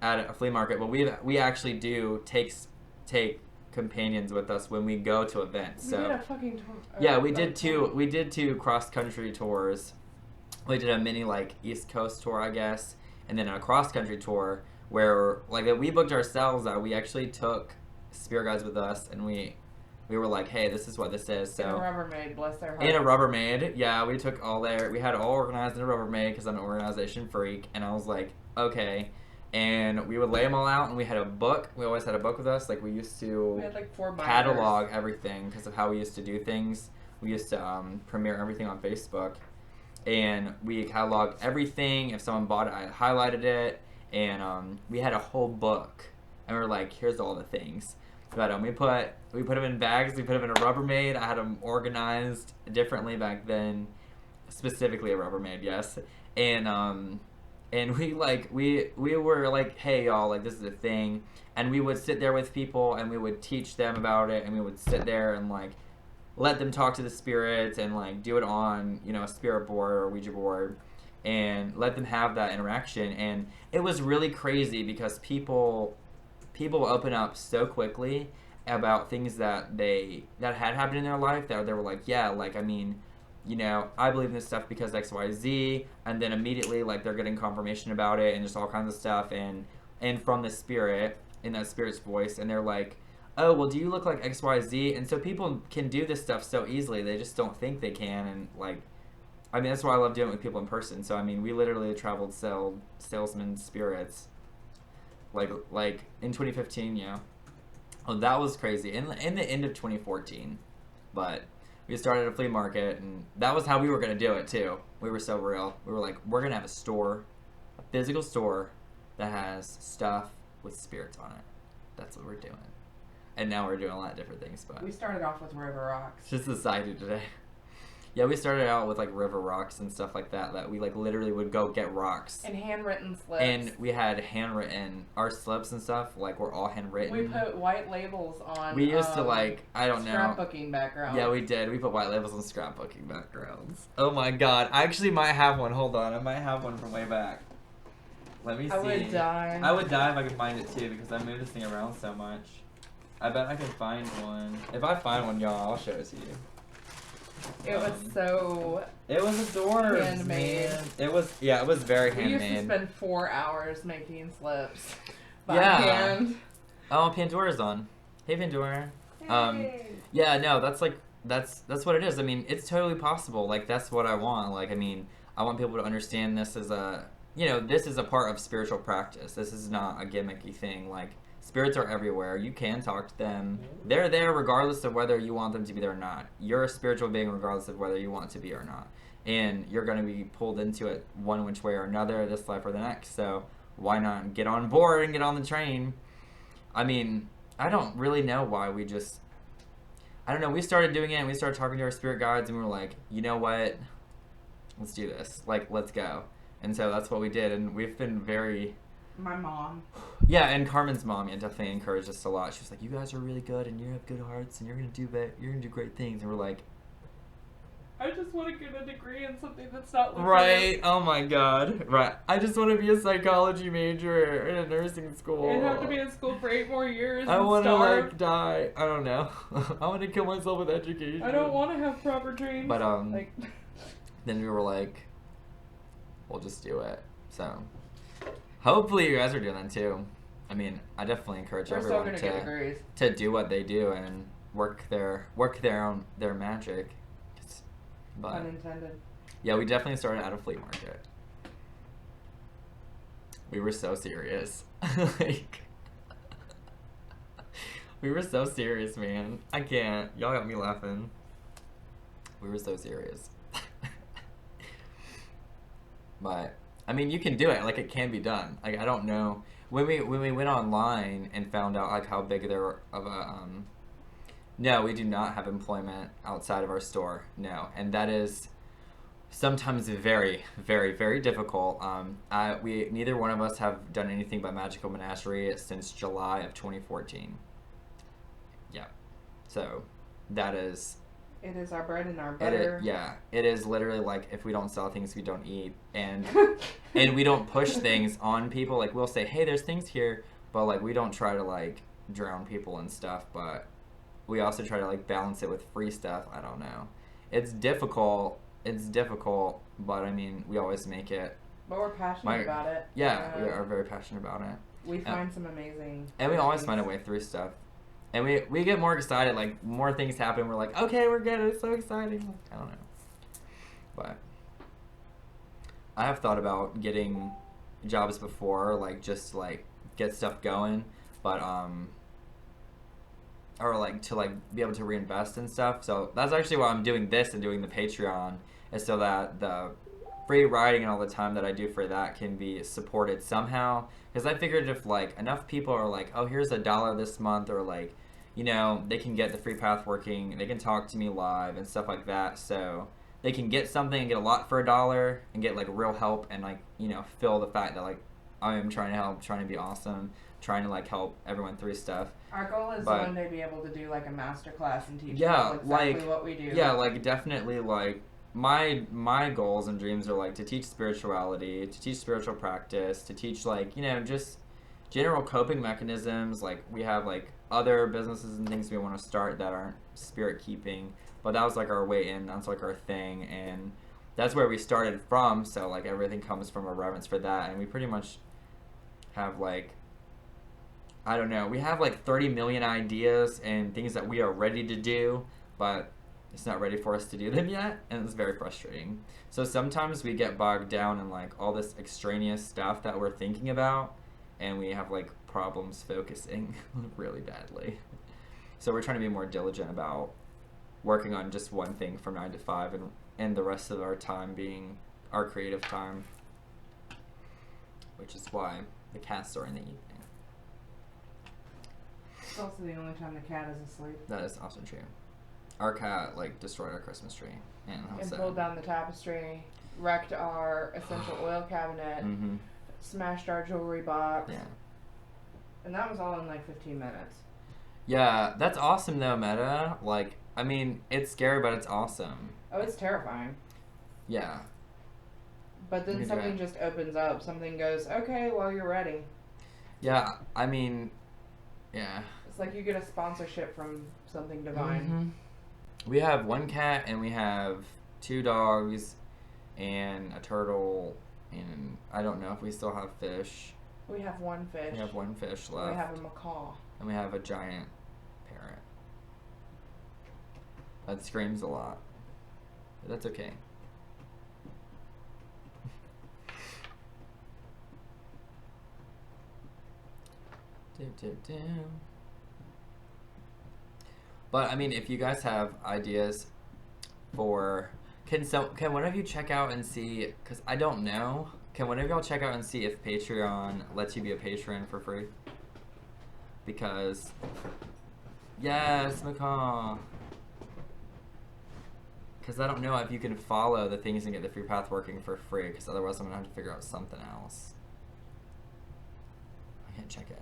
at a flea market, but we actually do take companions with us when we go to events. So we did a fucking tour. Yeah, we did two cross country tours. We did a mini like East Coast tour, I guess, and then a cross country tour where like we booked ourselves out. We actually took spirit guides with us, and we we were like, hey, this is what this is. So in a Rubbermaid, bless their hearts. in a Rubbermaid, yeah, we took we had it all organized in a Rubbermaid because I'm an organization freak, and I was like, okay. And we would lay them all out, and we had a book. We always had a book with us. Like, we used to We had like 4 binders. catalog everything because of how we used to do things. We used to premiere everything on Facebook, and we cataloged everything. If someone bought it, I highlighted it, and we had a whole book, and we were like, here's all the things. But we put them in bags. We put them in a Rubbermaid. I had them organized differently back then, specifically a Rubbermaid, yes. And we were like, hey y'all, like this is a thing, and we would sit there with people and we would teach them about it, and we would sit there and like let them talk to the spirits and like do it on, you know, a spirit board or a Ouija board, and let them have that interaction. And it was really crazy because people open up so quickly about things that had happened in their life that they were like, yeah, like, I mean, you know, I believe in this stuff because XYZ, and then immediately like they're getting confirmation about it and just all kinds of stuff, and from the spirit, in that spirit's voice, and they're like, oh, well, do you look like XYZ? And so people can do this stuff so easily, they just don't think they can. And like, I mean, that's why I love doing it with people in person. So I mean, we literally traveled salesman spirits like in 2015, yeah. Well, that was crazy. In the end of 2014, but we started a flea market, and that was how we were going to do it, too. We were so real. We were like, we're going to have a store, a physical store that has stuff with spirits on it. That's what we're doing. And now we're doing a lot of different things, but... We started off with River Rocks. Just decided today. Yeah, we started out with, like, river rocks and stuff like that we, like, literally would go get rocks. And handwritten slips. And we had handwritten... Our slips and stuff, like, were all handwritten. We put white labels on... We used to, like, I don't know... Scrapbooking backgrounds. Yeah, we did. We put white labels on scrapbooking backgrounds. Oh my god. I actually might have one. Hold on. I might have one from way back. Let me see. I would die. I would die if I could find it, too, because I moved this thing around so much. I bet I can find one. If I find one, y'all, I'll show it to you. It was so... It was adorbs, handmade. man. It was very handmade. We used to spend 4 hours making slips by Yeah. hand. Oh, Pandora's on. Hey, Pandora. Hey. Yeah, no, that's what it is. I mean, it's totally possible. Like, that's what I want. Like, I mean, I want people to understand this as this is a part of spiritual practice. This is not a gimmicky thing. Like, spirits are everywhere. You can talk to them. They're there regardless of whether you want them to be there or not. You're a spiritual being regardless of whether you want to be or not. And you're going to be pulled into it one which way or another, this life or the next. So why not get on board and get on the train? I mean, I don't really know why we just... I don't know. We started doing it and we started talking to our spirit guides and we were like, you know what? Let's do this. Like, let's go. And so that's what we did. And we've been very... My mom. Yeah, and Carmen's mom, yeah, definitely encouraged us a lot. She was like, you guys are really good and you have good hearts and you're gonna do great things. And we're like, I just want to get a degree in something that's not lucrative. right, oh my god, right. I just want to be a psychology major in a nursing school. And have to be in school for 8 more years. I want to like die. I don't know. I want to kill myself with education. I don't want to have proper dreams. But like, then we were like, we'll just do it. So hopefully you guys are doing that too. I mean, I definitely encourage everyone to do what they do and work their magic. But unintended. yeah, we definitely started at a flea market. We were so serious. Like, we were so serious, man. I can't. Y'all got me laughing. We were so serious. But I mean, you can do it. Like, it can be done. Like, I don't know when we went online and found out like how big there of a No, we do not have employment outside of our store. No, and that is sometimes very, very, very difficult. Neither one of us have done anything but Magickal Menagerie since July of 2014. Yeah, so that is. It is our bread and our butter. It is literally like if we don't sell things, we don't eat, and and we don't push things on people. Like, we'll say, hey, there's things here, but like we don't try to like drown people and stuff, but we also try to like balance it with free stuff. I don't know. It's difficult, but I mean, we always make it. But we're passionate about it. Yeah, we are very passionate about it. We find some amazing... And we always find a way through stuff. And we get more excited, like, more things happen. We're like, okay, we're good. It's so exciting. Like, I don't know. But I have thought about getting jobs before, like, just, like, get stuff going. But, or, like, to, like, be able to reinvest and stuff. So that's actually why I'm doing this and doing the Patreon, is so that the free writing and all the time that I do for that can be supported somehow. Because I figured if, like, enough people are like, oh, here's $1 this month, or, like, you know, they can get the free pathworking, they can talk to me live and stuff like that, so they can get something and get a lot for $1 and get, like, real help and, like, you know, feel the fact that, like, I am trying to help, trying to be awesome, trying to, like, help everyone through stuff. Our goal is to one day be able to do, like, a master class and teach Yeah, people exactly like, what we do. Yeah, like, definitely, like, my goals and dreams are, like, to teach spirituality, to teach spiritual practice, to teach, like, you know, just general coping mechanisms. Like, we have, like, other businesses and things we want to start that aren't spirit keeping, but that was, like, our way in. That's, like, our thing, and that's where we started from. So, like, everything comes from a reverence for that, and we pretty much have, like, I don't know, we have, like, 30 million ideas and things that we are ready to do, but it's not ready for us to do them yet, and it's very frustrating. So sometimes we get bogged down in, like, all this extraneous stuff that we're thinking about, and we have, like, problems focusing really badly. So we're trying to be more diligent about working on just one thing from 9 to 5, and the rest of our time being our creative time, which is why the cats are in the evening. It's also the only time the cat is asleep. That is also true. Our cat, like, destroyed our Christmas tree. And pulled down the tapestry, wrecked our essential oil cabinet, smashed our jewelry box. Yeah. And that was all in, like, 15 minutes. Yeah, that's awesome, though, Meta. Like, I mean, it's scary, but it's awesome. Oh, it's terrifying. Yeah. But then something just opens up. Something goes, okay, well, you're ready. Yeah, I mean, yeah. It's like you get a sponsorship from something divine. We have one cat, and we have 2 dogs, and a turtle, and I don't know if we still have fish. We have 1 fish. We have 1 fish left. We have a macaw. And we have a giant parrot. That screams a lot. But that's okay. But I mean, if you guys have ideas for, can one of you check out and see? Because I don't know. Can one of y'all check out and see if Patreon lets you be a patron for free? Because, yes, macaw. Because I don't know if you can follow the things and get the free pathworking for free. Because otherwise, I'm gonna have to figure out something else. I can't check it.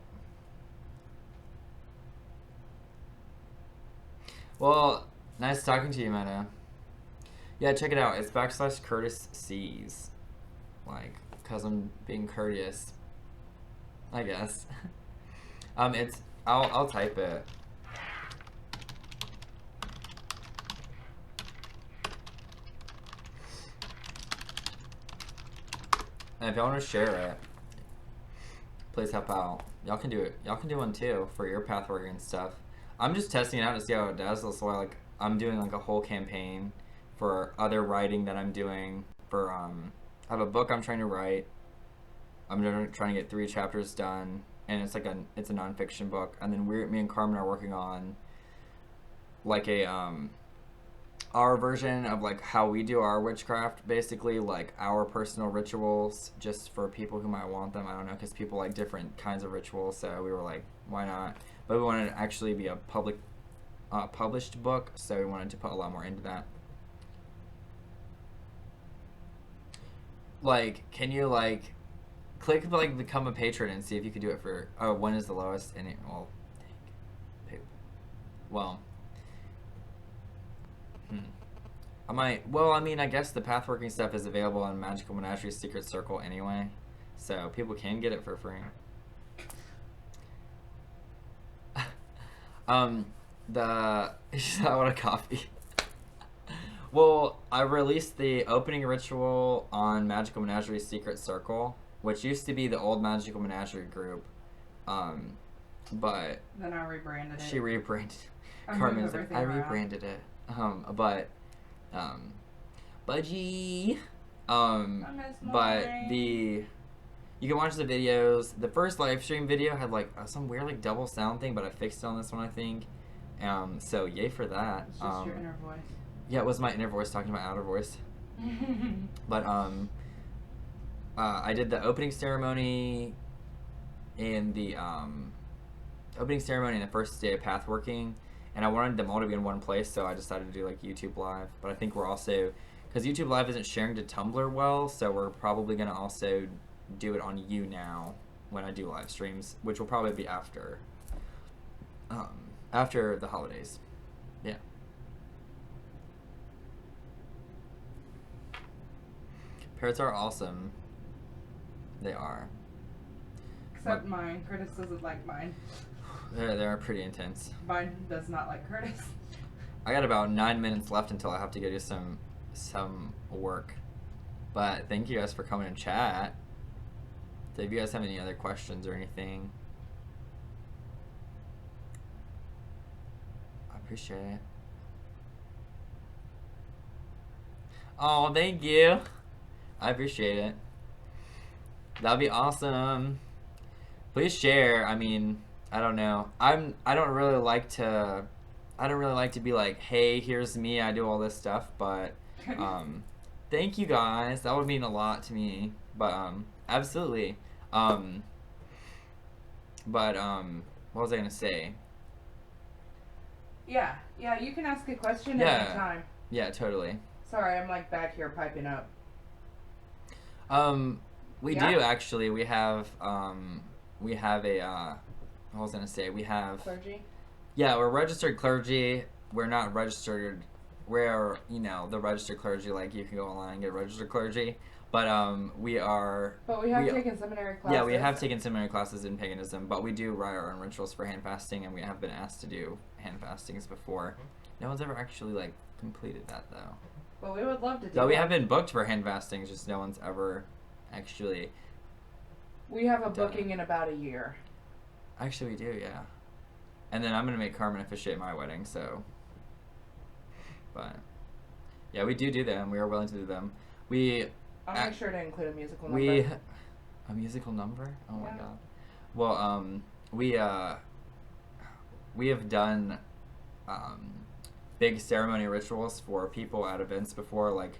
Well, nice talking to you, Meta. Yeah, check it out. It's /Curtis C's. Like, cause I'm being courteous, I guess. I'll type it. And if y'all want to share it, please help out. Y'all can do it. Y'all can do one too for your pathworking and stuff. I'm just testing it out to see how it does. That's why, like, I'm doing, like, a whole campaign for other writing that I'm doing. For I have a book I'm trying to write. I'm trying to get 3 chapters done, and it's like it's a nonfiction book. And then me and Carmen are working on, like, a our version of, like, how we do our witchcraft, basically, like, our personal rituals, just for people who might want them. I don't know, because people like different kinds of rituals, so we were like, why not? But we wanted to actually be a published book, so we wanted to put a lot more into that. Like, can you, like, click, like, become a patron and see if you could do it for, when is the lowest, and it, well, I might, well, I mean, I guess the pathworking stuff is available on Magickal Menagerie's Secret Circle anyway, so people can get it for free. I want a coffee. Well, I released the opening ritual on Magickal Menagerie's Secret Circle, which used to be the old Magickal Menagerie group. but then I rebranded it. she rebranded. I Carmen's moved like, everything I around. rebranded it. Budgie. I miss But mine. you can watch the videos. The first live stream video had like some weird like double sound thing, but I fixed it on this one, I think. So yay for that. It's just your inner voice. Yeah, it was my inner voice talking to my outer voice. But I did the opening ceremony in the first day of Pathworking, and I wanted them all to be in one place, so I decided to do like YouTube Live. But I think we're also, because YouTube Live isn't sharing to Tumblr well, so we're probably gonna also do it on YouNow when I do live streams, which will probably be after the holidays. Yeah. Parrots are awesome. They are. Except mine. Curtis doesn't like mine. They're pretty intense. Mine does not like Curtis. I got about 9 minutes left until I have to go do some work. But thank you guys for coming and chat. So if you guys have any other questions or anything, I appreciate it. Oh, thank you. I appreciate it. That'd be awesome. Please share. I mean, I don't know. I don't really like to be like, hey, here's me, I do all this stuff, but thank you guys. That would mean a lot to me. But absolutely. What was I gonna say? Yeah, you can ask a question at any time. Yeah, totally. Sorry, I'm like back here piping up. We do actually. We have a what was I gonna say? We have clergy. Yeah, we're registered clergy. We're not registered. We're the registered clergy. Like you can go online and get registered clergy. But we are. But we have taken seminary classes. Yeah, we have taken seminary classes in paganism. But we do write our own rituals for hand fasting, and we have been asked to do hand fastings before. No one's ever actually like completed that though. Well, we would love to do. So we have been booked for hand fastings, just no one's ever actually. We have a booking in about a year. Actually, we do, yeah. And then I'm gonna make Carmen officiate my wedding, so. But yeah, we do them. We are willing to do them. I'll make sure to include a musical number. A musical number? Oh my Yeah. god. Well, we have done big ceremony rituals for people at events before, like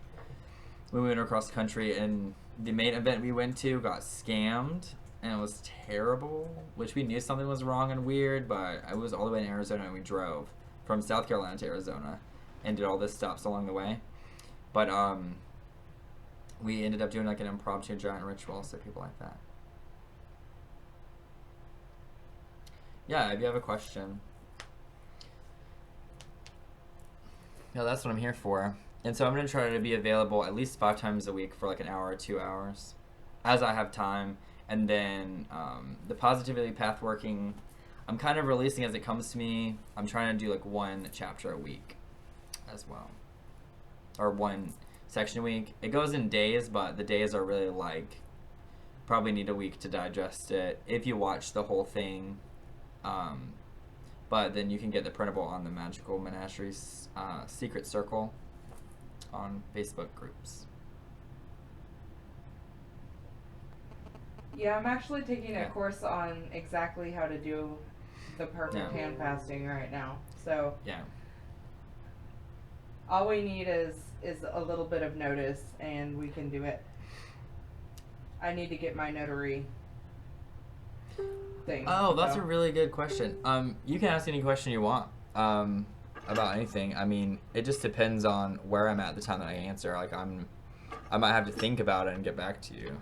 when we went across the country, and the main event we went to got scammed, and it was terrible, which we knew something was wrong and weird, but I was all the way in Arizona, and we drove from South Carolina to Arizona and did all this stops along the way. But we ended up doing like an impromptu giant ritual, so people like that. Yeah, if you have a question. Yeah, that's what I'm here for. And so I'm going to try to be available at least 5 times a week for like an hour or 2 hours as I have time. And then the Positivity Pathworking, I'm kind of releasing as it comes to me. I'm trying to do like 1 chapter a week as well. Or 1 section a week. It goes in days, but the days are really like, probably need a week to digest it if you watch the whole thing. But then you can get the printable on the Magickal Menagerie's Secret Circle on Facebook groups. Yeah, I'm actually taking a course on exactly how to do the perfect hand fasting right now. So yeah, all we need is a little bit of notice, and we can do it. I need to get my notary thing. Oh, that's a really good question. You can ask any question you want about anything. I mean, it just depends on where I'm at the time that I answer. Like I might have to think about it and get back to you.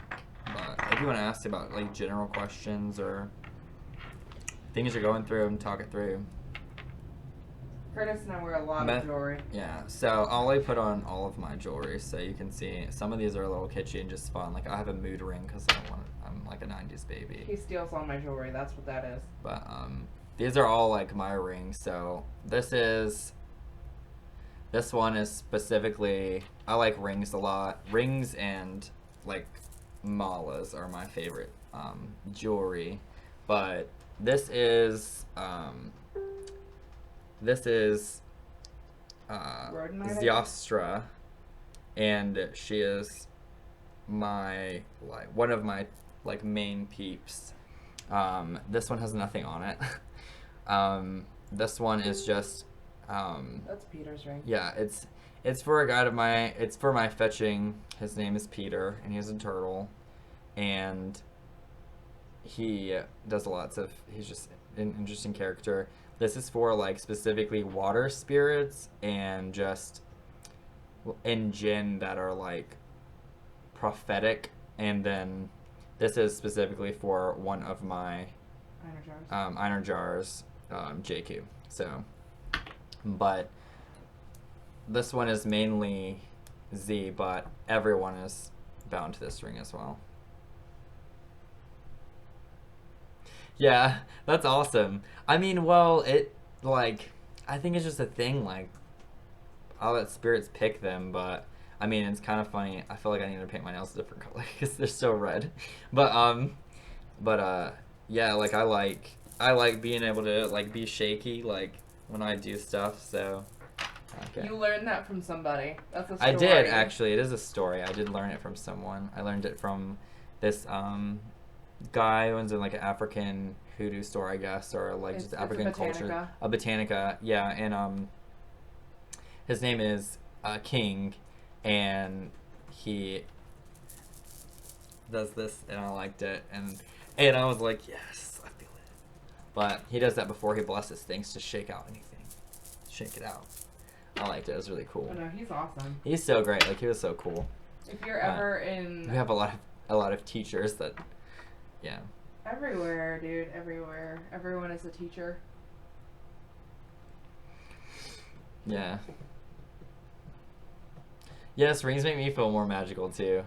But if you want to ask about like general questions or things you're going through and talk it through. Curtis and I wear a lot of jewelry. Yeah, so I'll like put on all of my jewelry so you can see. Some of these are a little kitschy and just fun. Like I have a mood ring because I'm like a 90s baby. He steals all my jewelry. That's what that is. But these are all like my rings. So this one is specifically, I like rings a lot. Rings and like malas are my favorite jewelry. But this is Rodinite, Ziostra, and she is one of my main peeps. This one has nothing on it. This one is just that's Peter's ring. yeah, it's for a guide of my it's for my fetching. His name is Peter, and he's a turtle, and he does he's just an interesting character. This is for specifically water spirits and just in jinn that are prophetic, and then this is specifically for one of my Einar Jars, JQ. So, but this one is mainly Z, but everyone is bound to this ring as well. Yeah, that's awesome. I mean, well, I think it's just a thing, I'll let spirits pick them, but I mean, it's kind of funny. I feel like I need to paint my nails a different color because they're so red. But yeah, I like being able to be shaky when I do stuff. So okay. You learned that from somebody. That's a story. I did actually. It is a story. I did learn it from someone. I learned it from this guy who owns in an African hoodoo store, I guess, or just African culture. A Botanica, yeah, and his name is King, and he does this, and I liked it, and I was like, yes, I feel it. But he does that before he blesses things to shake out anything, shake it out. I liked it. It was really cool. Oh no, he's awesome. He's so great. He was so cool. If you're ever in, we have a lot of teachers that, yeah. Everywhere, dude. Everywhere. Everyone is a teacher. Yeah. Yes, rings make me feel more magical too,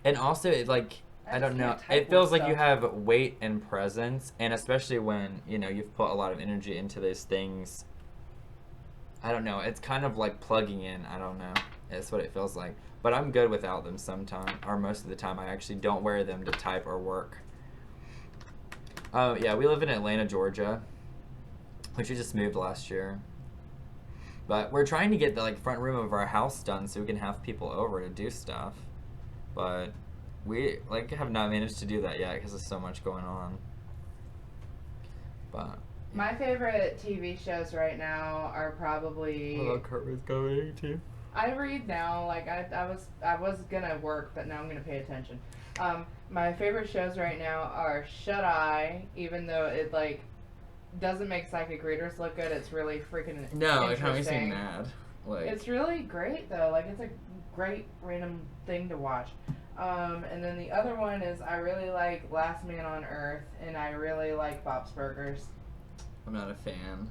and also I don't know. It feels like you have weight and presence, and especially when you've put a lot of energy into those things. I don't know. It's kind of like plugging in. I don't know. It's what it feels like. But I'm good without them sometimes, or most of the time. I actually don't wear them to type or work. Oh yeah, we live in Atlanta, Georgia, which we just moved last year. But we're trying to get the front room of our house done so we can have people over to do stuff. But we have not managed to do that yet because there's so much going on. But my favorite TV shows right now are probably. Hello, Kurt was going too. I read now. I was gonna work, but now I'm gonna pay attention. My favorite shows right now are Shut Eye, even though it doesn't make psychic readers look good. It's really freaking interesting. No, it kind of makes me mad. It's really great though. It's a great random thing to watch. And then the other one is I really like Last Man on Earth, and I really like Bob's Burgers. I'm not a fan.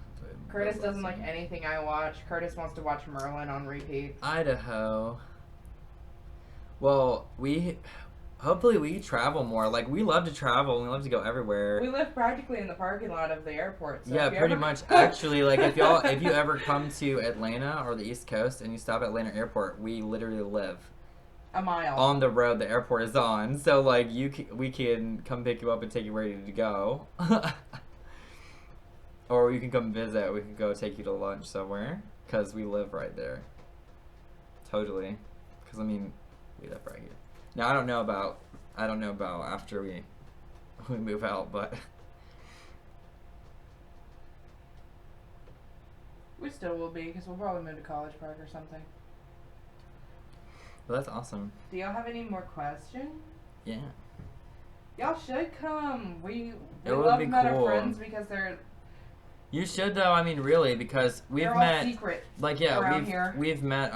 Curtis doesn't like anything I watch. Curtis wants to watch Merlin on repeat. Idaho. Well, hopefully we travel more. We love to travel and we love to go everywhere. We live practically in the parking lot of the airport. So yeah, pretty much. Actually, if you ever come to Atlanta or the East Coast and you stop at Atlanta Airport, we literally live a mile on the road the airport is on. So we can come pick you up and take you where you need to go. Or you can come visit. We can go take you to lunch somewhere because we live right there. Totally. Because we live right here. Now I don't know about after we move out, but we still will be because we'll probably move to College Park or something. Well, that's awesome. Do y'all have any more questions? Yeah. Y'all should come. We love met our friends because they're. You should though. Really, because we've met. All secret. We've met.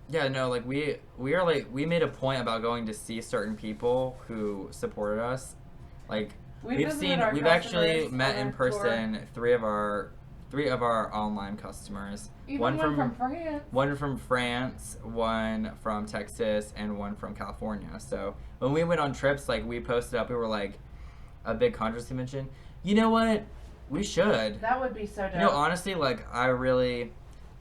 Yeah, no, we made a point about going to see certain people who supported us. We've actually met in person three of our online customers. One from France. One from France, one from Texas, and one from California. So when we went on trips, we posted up, we were a big controversy mention. You know what? We should. That would be so dope. Honestly,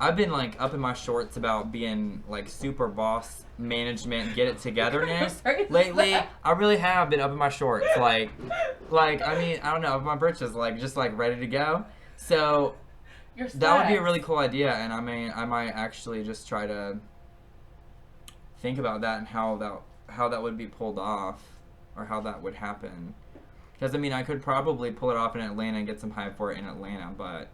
I've been up in my shorts about being super boss management, get it togetherness lately. I really have been up in my shorts. Like, I mean, I don't know, my britches, like, just, like, ready to go. So, Your that would be a slacks. really cool idea, and I mean, I might actually just try to think about that and how that would be pulled off, or how that would happen. Because, I mean, I could probably pull it off in Atlanta and get some hype for it in Atlanta, but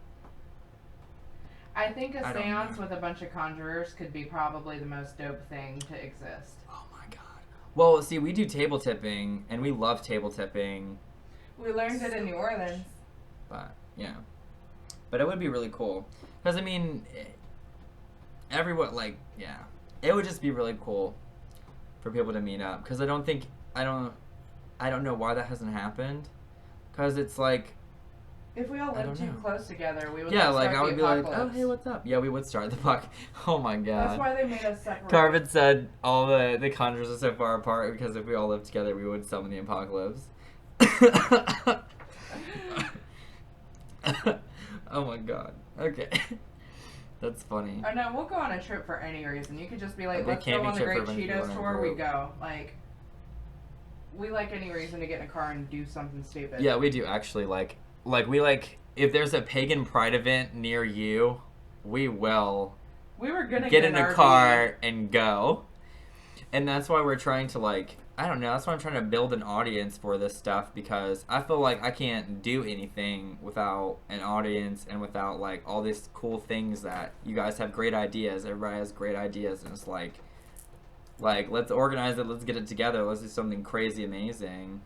I think a I don't seance know. with a bunch of conjurers could be probably the most dope thing to exist. Oh my god. Well, see, we do table tipping, and we love table tipping, We learned it in New Orleans. but, yeah. But it would be really cool. Because, I mean, everyone, like, yeah. It would just be really cool for people to meet up. Because I don't know why that hasn't happened. Because it's like, If we all I lived don't too know. close together, we would yeah, start like, I the would be like, oh, apocalypse. hey, what's up? Yeah, we would start the fuck. Oh my god. That's why they made us separate. Carvin said all the conjurers are so far apart because if we all lived together, we would summon the apocalypse. Oh my god. Okay. That's funny. Oh no, we'll go on a trip for any reason. You could just be A like, big let's go camping on the trip Great for when people Cheetos in a tour, we group. go. Like, we like any reason to get in a car and do something stupid. Yeah, we do actually like we like if there's a pagan pride event near you, we will We were gonna get in an a RV. car and go. And that's why we're trying to like I don't know, that's why I'm trying to build an audience for this stuff because I feel like I can't do anything without an audience and without like all these cool things that you guys have great ideas. Everybody has great ideas and it's like let's organize it, let's get it together, let's do something crazy amazing.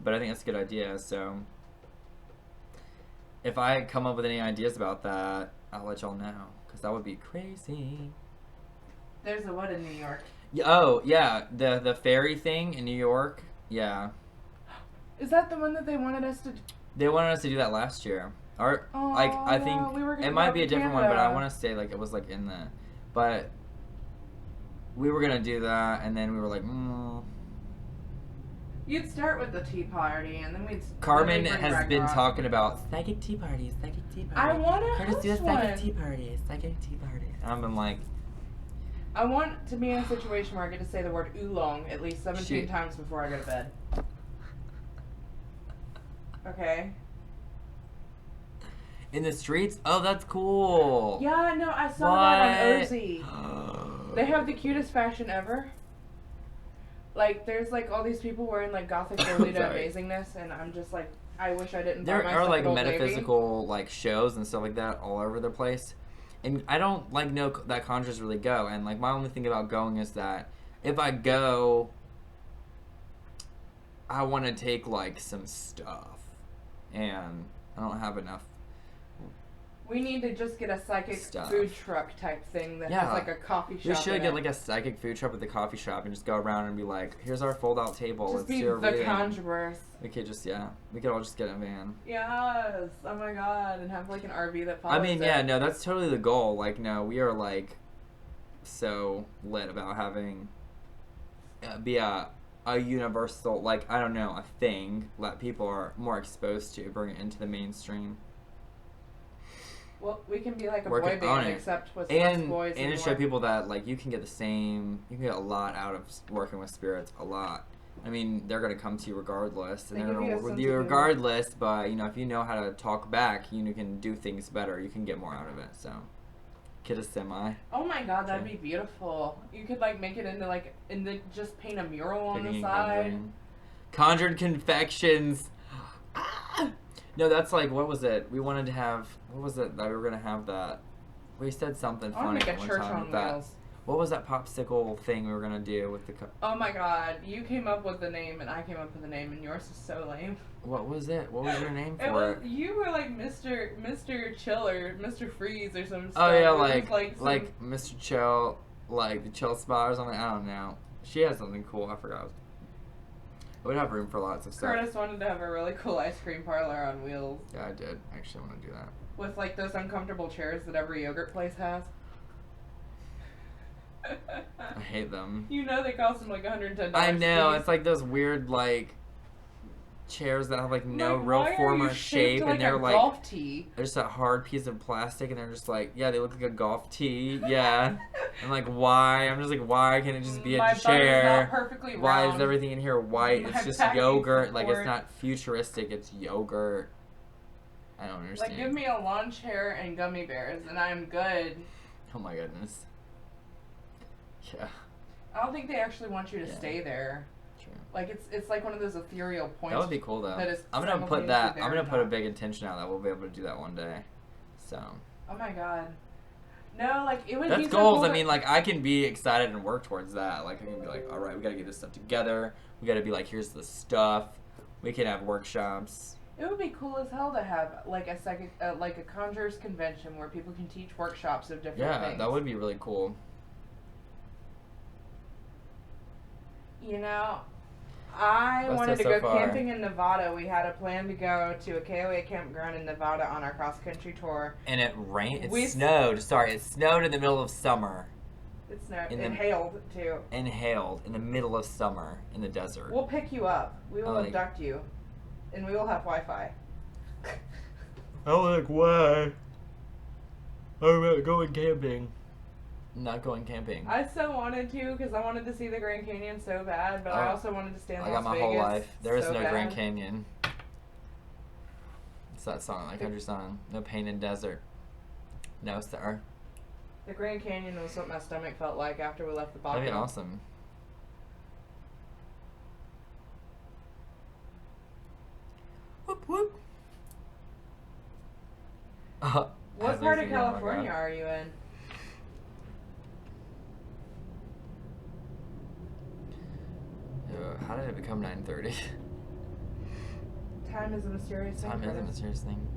But I think that's a good idea, so if I come up with any ideas about that, I'll let y'all know because that would be crazy. There's a what in New York? Oh yeah, the ferry thing in New York. Yeah, Is that the one that they wanted us to? they wanted us to do that last year. Or Oh, like I no, think we were gonna it go might up be a to different one, but I Canada. want to say like it was like in the, but we were gonna do that, and then we were like, You'd start with the tea party, and then we'd. Carmen then we'd bring has been Ragnarok. talking about psychic tea parties, psychic tea I parties. want to Curtis, do a host psychic one. tea party, psychic tea party. And I've been like, I want to be in a situation where I get to say the word oolong at least 17 Shoot. times before I go to bed. Okay. in the streets. Oh, that's cool. Yeah, no, I saw that on What? Ozy. They have the cutest fashion ever. Like, there's like all these people wearing like gothic Lolita Sorry. amazingness, and I'm just like, I wish I didn't. There buy are myself like an Old Navy. metaphysical like shows and stuff like that all over the place, and I don't like know that conjurers really go. And like my only thing about going is that if I go, I want to take like some stuff, and I don't have enough. We need to just get a psychic Stuff. food truck type thing that Yeah. has like a coffee shop. We should in get it. like a psychic food truck with a coffee shop and just go around and be like, "Here's our fold-out table. Just Let's be do a the reading." conjurers. We could just we could all just get a van. Yes. Oh my god, and have like an RV that follows I mean, it. yeah, no, that's totally the goal. Like, no, we are like so lit about having be a universal, like, I don't know, a thing that people are more exposed to, bring it into the mainstream, Well, we can be like a Working boy on band it. except with less and boys to and show more. people that like you can get you can get a lot out of working with spirits, a lot. I mean, they're gonna come to you regardless, and They they're give gonna you a work with sense you of humor. regardless. But you know, if you know how to talk back, you can do things better. You can get more out of it. So, get a semi. Oh my god, that'd Okay. be beautiful. You could like make it into like just paint a mural on Picking the and side. conjuring. Conjured confections. Ah! No, that's like, what was it? We wanted to have, what was it that we were gonna have that? We said something I want funny to make a one church time on with that. wheels. What was that popsicle thing we were gonna do with the? Oh my god, you came up with the name and I came up with the name and yours is so lame. What was it? What was your name It for was it? you were like Mr. Chill or Mr. Freeze or some Oh stuff. yeah, It was like some- Mr. Chill, like the Chill Spot or something. I don't know. She had something cool. I forgot. It would have room for lots of stuff. Curtis wanted to have a really cool ice cream parlor on wheels Yeah, I did. I actually want to do that. with like those uncomfortable chairs that every yogurt place has. I hate them. You know they cost them like $110. I know. a piece. It's like those weird like chairs that have like no Like, real why form are or you shape, shaped and they're a like golf tee? they're just a hard piece of plastic, and they're just like, yeah, they look like a golf tee. Yeah. I'm like, why? I'm just like, why can't it just be a My butt is chair? not perfectly Why round. is everything in here white? My It's just back needs yogurt. Like, it's support. not futuristic. It's yogurt. I don't understand. Like, give me a lawn chair and gummy bears, and I'm good. Oh my goodness. Yeah. I don't think they actually want you to Yeah. stay there. True. Like, it's like one of those ethereal points. That would be cool though. That is I'm gonna put simultaneously that. there I'm gonna and put a not. big intention out that we'll be able to do that one day. So. Oh my god. No, like it would be That's so goals. cool I mean, like I can be excited and work towards that. Like I can be like, all right, we gotta get this stuff together. We gotta be like, here's the stuff. We can have workshops. It would be cool as hell to have like like a conjurers convention where people can teach workshops of different Yeah, things. that would be really cool. You know, I Let's wanted go to so go far. camping in Nevada. We had a plan to go to a KOA campground in Nevada on our cross country tour. And it rained. We- It snowed. Sorry, it snowed in the middle of summer. It snowed. In It the- hailed too. And hailed in the middle of summer in the desert. We'll pick you up. We will Like- abduct you, and we will have Wi-Fi. I'm like, why? I'm not going camping. Not going camping. I so wanted to because I wanted to see the Grand Canyon so bad, but I Oh. also wanted to stay in I Las got my Vegas whole life. There is so no bad. Grand Canyon. It's that song, that country song. No pain in desert. No, sir. The Grand Canyon was what my stomach felt like after we left the Baja. That'd be awesome. Whoop whoop. What part of California are you in? How did it become 9:30? Time is a mysterious thing. Time is a Curtis. mysterious thing.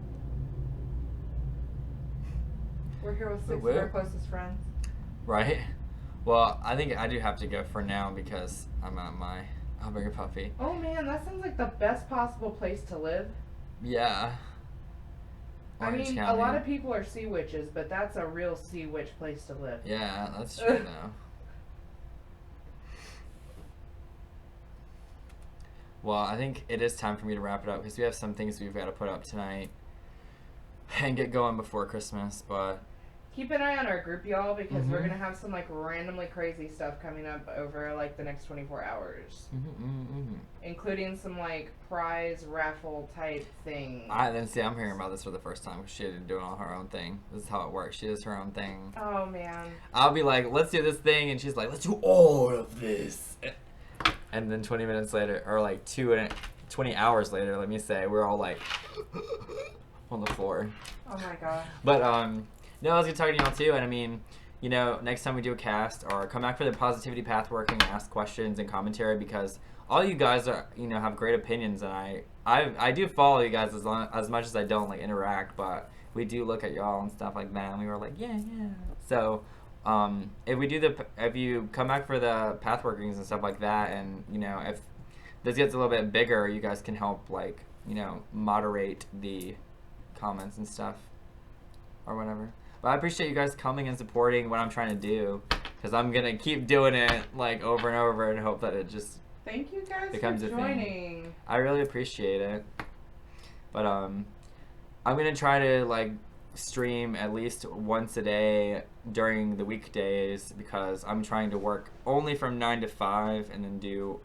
We're here with 6 of Woo-woo. our closest friends. Right? Well, I think I do have to go for now because I'm at my... I'll bring a puppy. Oh man, that sounds like the best possible place to live. Yeah. I Orange mean, County. a lot of people are sea witches, but that's a real sea witch place to live. Yeah, that's true though. Well, I think it is time for me to wrap it up because we have some things we've got to put up tonight and get going before Christmas, but... Keep an eye on our group, y'all, because we're Mhm. gonna have some like randomly crazy stuff coming up over like the next 24 hours, including some like prize raffle type things. Then see, I'm hearing about this for the first time because she didn't do it on her own thing. This is how it works. She does her own thing. Oh man. I'll be like, let's do this thing, and she's like, let's do all of this. And then 20 minutes later, or like 20 hours later, let me say, we're all like on the floor. Oh my gosh. But no, I was gonna talk to y'all too, and I mean, you know, next time we do a cast, or come back for the Positivity Pathworking and ask questions and commentary, because all you guys are, you know, have great opinions, and I do follow you guys as much as I don't like interact, but we do look at y'all and stuff like that, and we were like, yeah. So if you come back for the pathworkings and stuff like that, and you know, if this gets a little bit bigger, you guys can help, like, you know, moderate the comments and stuff or whatever. But I appreciate you guys coming and supporting what I'm trying to do, because I'm gonna keep doing it like over and over and hope that it just Thank you guys becomes for a thing. joining. I really appreciate it. But I'm gonna try to like stream at least once a day during the weekdays, because I'm trying to work only from 9 to 5 and then do,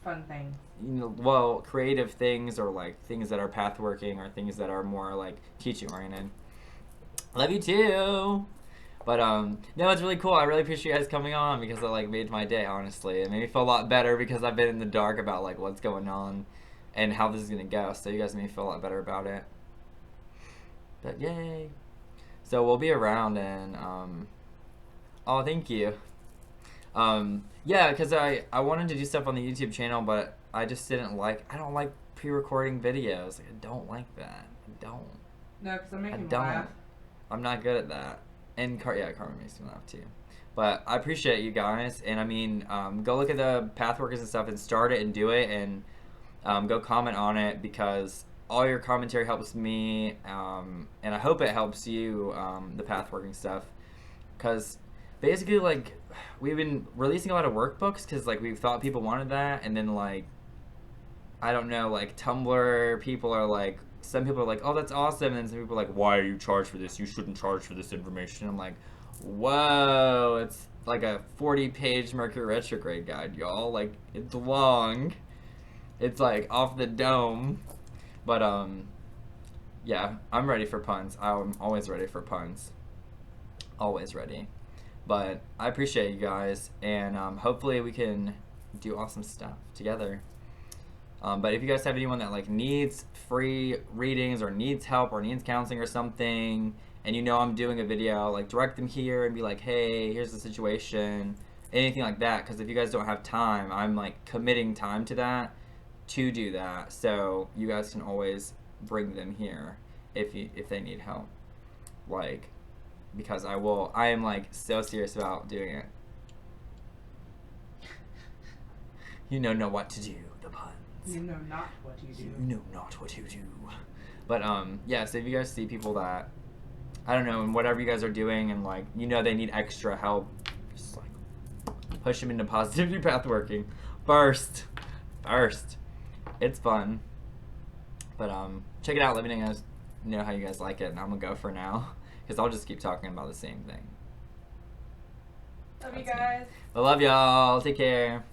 Fun things. you know, well, creative things, or like things that are pathworking, or things that are more like teaching oriented. Love you too. But no, it's really cool. I really appreciate you guys coming on, because it like made my day, honestly. It made me feel a lot better, because I've been in the dark about like what's going on and how this is gonna go. So you guys made me feel a lot better about it. But yay. So we'll be around, and oh, thank you. Yeah, because I wanted to do stuff on the YouTube channel, but I just I don't like pre-recording videos. Like, I don't like that. I don't. No, because I'm making don't. laugh. I'm not good at that. And Carmen makes me laugh too. But I appreciate you guys, and I mean, go look at the pathworkers and stuff and start it and do it, and go comment on it, because all your commentary helps me, and I hope it helps you, the pathworking stuff, because basically, like, we've been releasing a lot of workbooks because like we thought people wanted that, and then like I don't know, like Tumblr people are like, some people are like, oh, that's awesome, and some people are like, why are you charged for this? You shouldn't charge for this information. I'm like, whoa, it's like a 40-page Mercury retrograde guide, y'all. Like, it's long. It's like off the dome. But yeah, I'm ready for puns. I'm always ready for puns. Always ready. But I appreciate you guys, and hopefully we can do awesome stuff together. But if you guys have anyone that like needs free readings or needs help or needs counseling or something, and you know I'm doing a video, like direct them here and be like, hey, here's the situation, anything like that. Because if you guys don't have time, I'm like committing time to that to do that. So you guys can always bring them here if they need help. Like, because I am like so serious about doing it. You know what to do, the puns. You know not what you do. You know not what you do. But yeah, so if you guys see people that, I don't know, and whatever you guys are doing, and like, you know they need extra help, just like push them into positivity pathworking first. It's fun. But check it out. Let me know how you guys like it, and I'm gonna go for now because I'll just keep talking about the same thing. Love you guys. I love y'all. Take care.